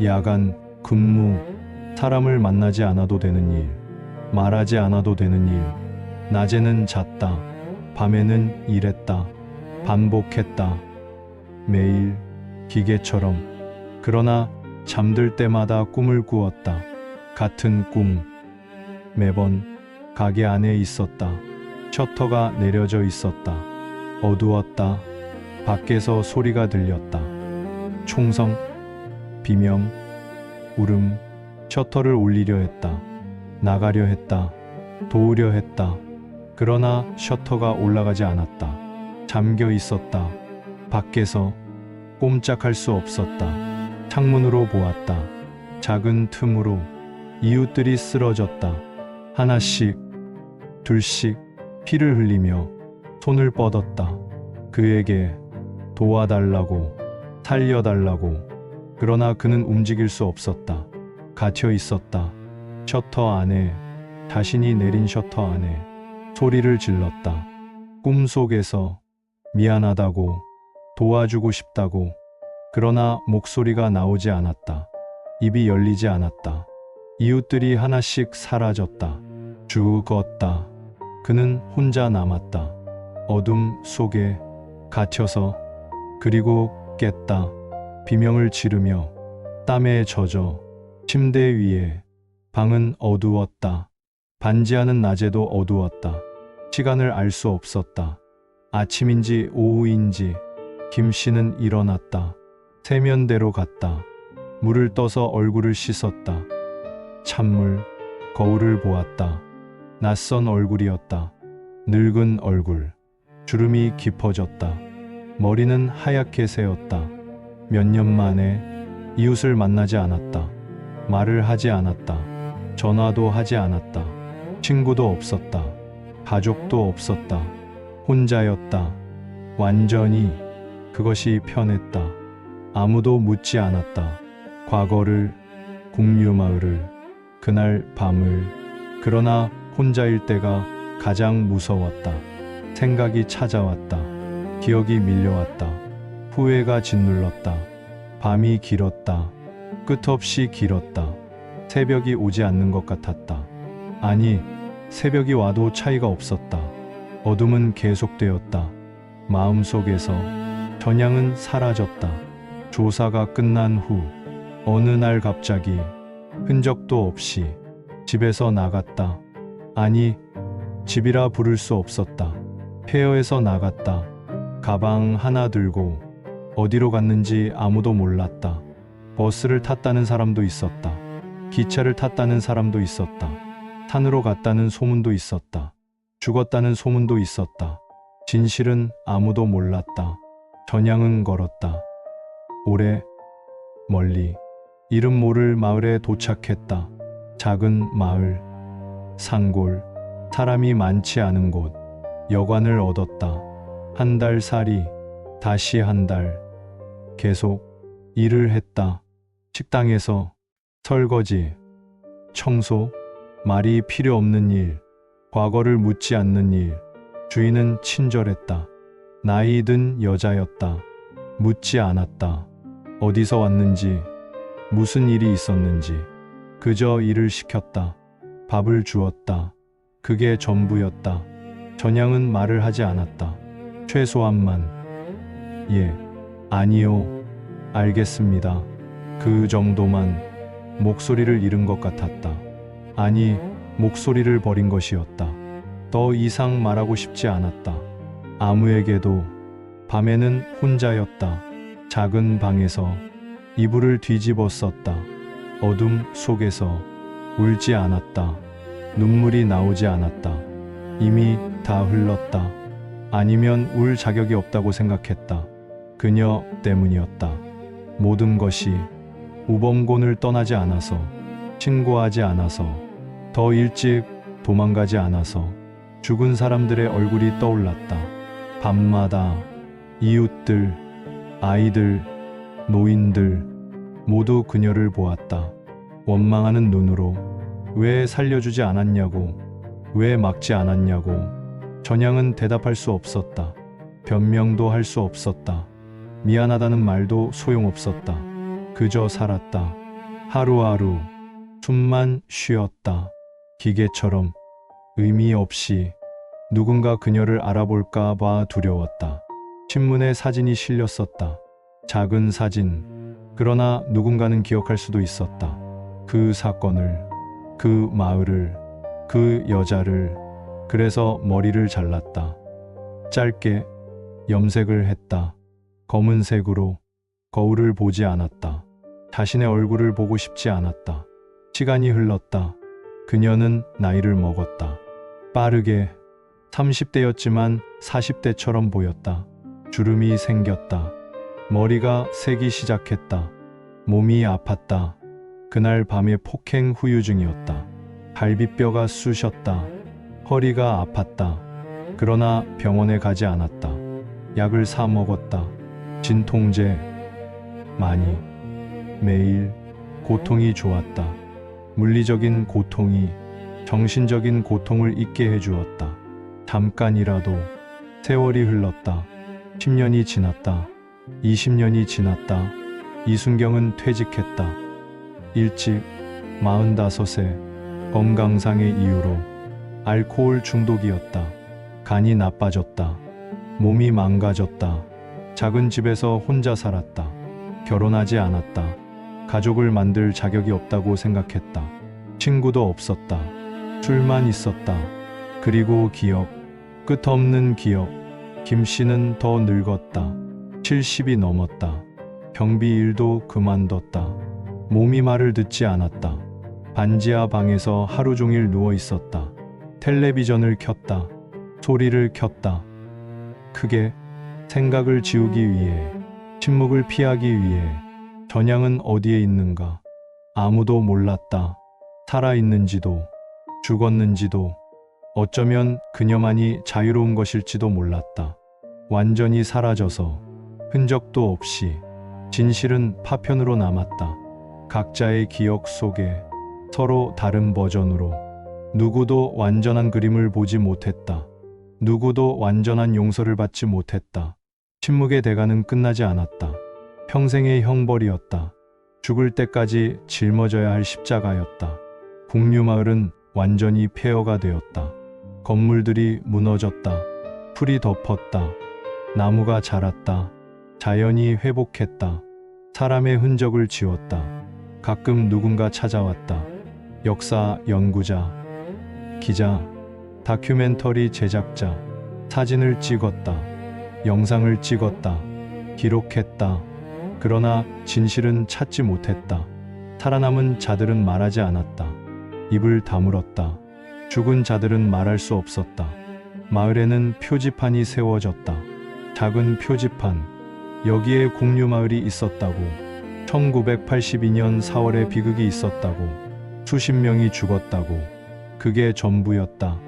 Speaker 2: 야간, 근무, 사람을 만나지 않아도 되는 일, 말하지 않아도 되는 일. 낮에는 잤다. 밤에는 일했다. 반복했다. 매일 기계처럼. 그러나 잠들 때마다 꿈을 꾸었다. 같은 꿈. 매번 가게 안에 있었다. 셔터가 내려져 있었다. 어두웠다. 밖에서 소리가 들렸다. 총성, 비명, 울음. 셔터를 올리려 했다. 나가려 했다. 도우려 했다. 그러나 셔터가 올라가지 않았다. 잠겨 있었다. 밖에서 꼼짝할 수 없었다. 창문으로 보았다. 작은 틈으로 이웃들이 쓰러졌다. 하나씩, 둘씩 피를 흘리며 손을 뻗었다. 그에게 도와달라고, 살려달라고. 그러나 그는 움직일 수 없었다. 갇혀 있었다. 셔터 안에, 자신이 내린 셔터 안에. 소리를 질렀다. 꿈속에서 미안하다고, 도와주고 싶다고. 그러나 목소리가 나오지 않았다. 입이 열리지 않았다. 이웃들이 하나씩 사라졌다. 죽었다. 그는 혼자 남았다. 어둠 속에 갇혀서. 그리고 깼다. 비명을 지르며 땀에 젖어 침대 위에. 방은 어두웠다. 반지하는 낮에도 어두웠다. 시간을 알 수 없었다. 아침인지 오후인지. 김 씨는 일어났다. 세면대로 갔다. 물을 떠서 얼굴을 씻었다. 찬물, 거울을 보았다. 낯선 얼굴이었다. 늙은 얼굴. 주름이 깊어졌다. 머리는 하얗게 새었다. 몇 년 만에 이웃을 만나지 않았다. 말을 하지 않았다. 전화도 하지 않았다. 친구도 없었다. 가족도 없었다. 혼자였다. 완전히. 그것이 편했다. 아무도 묻지 않았다. 과거를, 국류마을을, 그날 밤을. 그러나 혼자일 때가 가장 무서웠다. 생각이 찾아왔다. 기억이 밀려왔다. 후회가 짓눌렀다. 밤이 길었다. 끝없이 길었다. 새벽이 오지 않는 것 같았다. 아니, 새벽이 와도 차이가 없었다. 어둠은 계속되었다. 마음속에서. 전향은 사라졌다. 조사가 끝난 후 어느 날 갑자기 흔적도 없이 집에서 나갔다. 아니, 집이라 부를 수 없었다. 폐허에서 나갔다. 가방 하나 들고 어디로 갔는지 아무도 몰랐다. 버스를 탔다는 사람도 있었다. 기차를 탔다는 사람도 있었다. 산으로 갔다는 소문도 있었다. 죽었다는 소문도 있었다. 진실은 아무도 몰랐다. 전향은 걸었다. 오래, 멀리, 이름 모를 마을에 도착했다. 작은 마을, 산골, 사람이 많지 않은 곳. 여관을 얻었다. 한 달 살이, 다시 한 달. 계속 일을 했다. 식당에서 설거지, 청소, 말이 필요 없는 일, 과거를 묻지 않는 일. 주인은 친절했다. 나이 든 여자였다. 묻지 않았다. 어디서 왔는지, 무슨 일이 있었는지. 그저 일을 시켰다. 밥을 주었다. 그게 전부였다. 전향은 말을 하지 않았다. 최소한만. 예, 아니요, 알겠습니다. 그 정도만. 목소리를 잃은 것 같았다. 아니, 목소리를 버린 것이었다. 더 이상 말하고 싶지 않았다. 아무에게도. 밤에는 혼자였다. 작은 방에서 이불을 뒤집어 썼다. 어둠 속에서. 울지 않았다. 눈물이 나오지 않았다. 이미 다 흘렀다. 아니면 울 자격이 없다고 생각했다. 그녀 때문이었다. 모든 것이. 우범곤을 떠나지 않아서, 신고하지 않아서, 더 일찍 도망가지 않아서. 죽은 사람들의 얼굴이 떠올랐다. 밤마다 이웃들, 아이들, 노인들 모두 그녀를 보았다. 원망하는 눈으로 왜 살려주지 않았냐고, 왜 막지 않았냐고. 전향은 대답할 수 없었다. 변명도 할 수 없었다. 미안하다는 말도 소용없었다. 그저 살았다. 하루하루 숨만 쉬었다. 기계처럼 의미 없이. 누군가 그녀를 알아볼까 봐 두려웠다. 신문에 사진이 실렸었다. 작은 사진. 그러나 누군가는 기억할 수도 있었다. 그 사건을, 그 마을을, 그 여자를. 그래서 머리를 잘랐다. 짧게 염색을 했다. 검은색으로. 거울을 보지 않았다. 자신의 얼굴을 보고 싶지 않았다. 시간이 흘렀다. 그녀는 나이를 먹었다. 빠르게 30대였지만 40대처럼 보였다. 주름이 생겼다. 머리가 새기 시작했다. 몸이 아팠다. 그날 밤에 폭행 후유증이었다. 갈비뼈가 쑤셨다. 허리가 아팠다. 그러나 병원에 가지 않았다. 약을 사 먹었다. 진통제 많이. 매일 고통이 좋았다. 물리적인 고통이 정신적인 고통을 잊게 해주었다. 잠깐이라도. 세월이 흘렀다. 10년이 지났다. 20년이 지났다. 이순경은 퇴직했다. 일찍 45세. 건강상의 이유로. 알코올 중독이었다. 간이 나빠졌다. 몸이 망가졌다. 작은 집에서 혼자 살았다. 결혼하지 않았다. 가족을 만들 자격이 없다고 생각했다. 친구도 없었다. 술만 있었다. 그리고 기억. 끝없는 기억. 김 씨는 더 늙었다. 70이 넘었다. 경비 일도 그만뒀다. 몸이 말을 듣지 않았다. 반지하 방에서 하루 종일 누워 있었다. 텔레비전을 켰다. 소리를 켰다. 크게. 생각을 지우기 위해. 침묵을 피하기 위해. 전향은 어디에 있는가? 아무도 몰랐다. 살아있는지도, 죽었는지도, 어쩌면 그녀만이 자유로운 것일지도 몰랐다. 완전히 사라져서 흔적도 없이 진실은 파편으로 남았다. 각자의 기억 속에 서로 다른 버전으로. 누구도 완전한 그림을 보지 못했다. 누구도 완전한 용서를 받지 못했다. 침묵의 대가는 끝나지 않았다. 평생의 형벌이었다. 죽을 때까지 짊어져야 할 십자가였다. 북류마을은 완전히 폐허가 되었다. 건물들이 무너졌다. 풀이 덮었다. 나무가 자랐다. 자연이 회복했다. 사람의 흔적을 지웠다. 가끔 누군가 찾아왔다. 역사 연구자, 기자, 다큐멘터리 제작자. 사진을 찍었다. 영상을 찍었다. 기록했다. 그러나 진실은 찾지 못했다. 살아남은 자들은 말하지 않았다. 입을 다물었다. 죽은 자들은 말할 수 없었다. 마을에는 표지판이 세워졌다. 작은 표지판. 여기에 국류마을이 있었다고. 1982년 4월에 비극이 있었다고. 수십 명이 죽었다고. 그게 전부였다.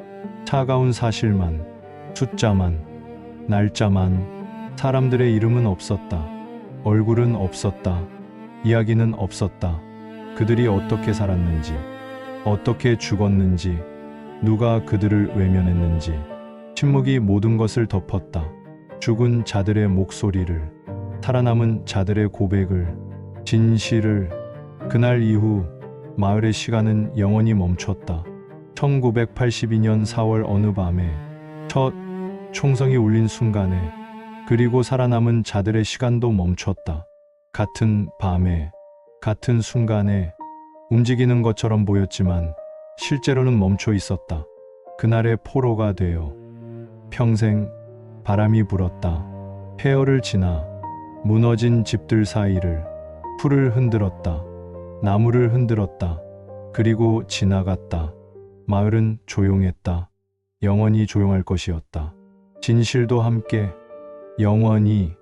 Speaker 2: 차가운 사실만, 숫자만, 날짜만. 사람들의 이름은 없었다. 얼굴은 없었다. 이야기는 없었다. 그들이 어떻게 살았는지, 어떻게 죽었는지, 누가 그들을 외면했는지. 침묵이 모든 것을 덮었다. 죽은 자들의 목소리를, 살아남은 자들의 고백을, 진실을. 그날 이후 마을의 시간은 영원히 멈췄다. 1982년 4월 어느 밤에 첫 총성이 울린 순간에, 그리고 살아남은 자들의 시간도 멈췄다. 같은 밤에, 같은 순간에 움직이는 것처럼 보였지만 실제로는 멈춰 있었다. 그날의 포로가 되어 평생 바람이 불었다. 폐허를 지나 무너진 집들 사이를. 풀을 흔들었다. 나무를 흔들었다. 그리고 지나갔다. 마을은 조용했다. 영원히 조용할 것이었다. 진실도 함께 영원히.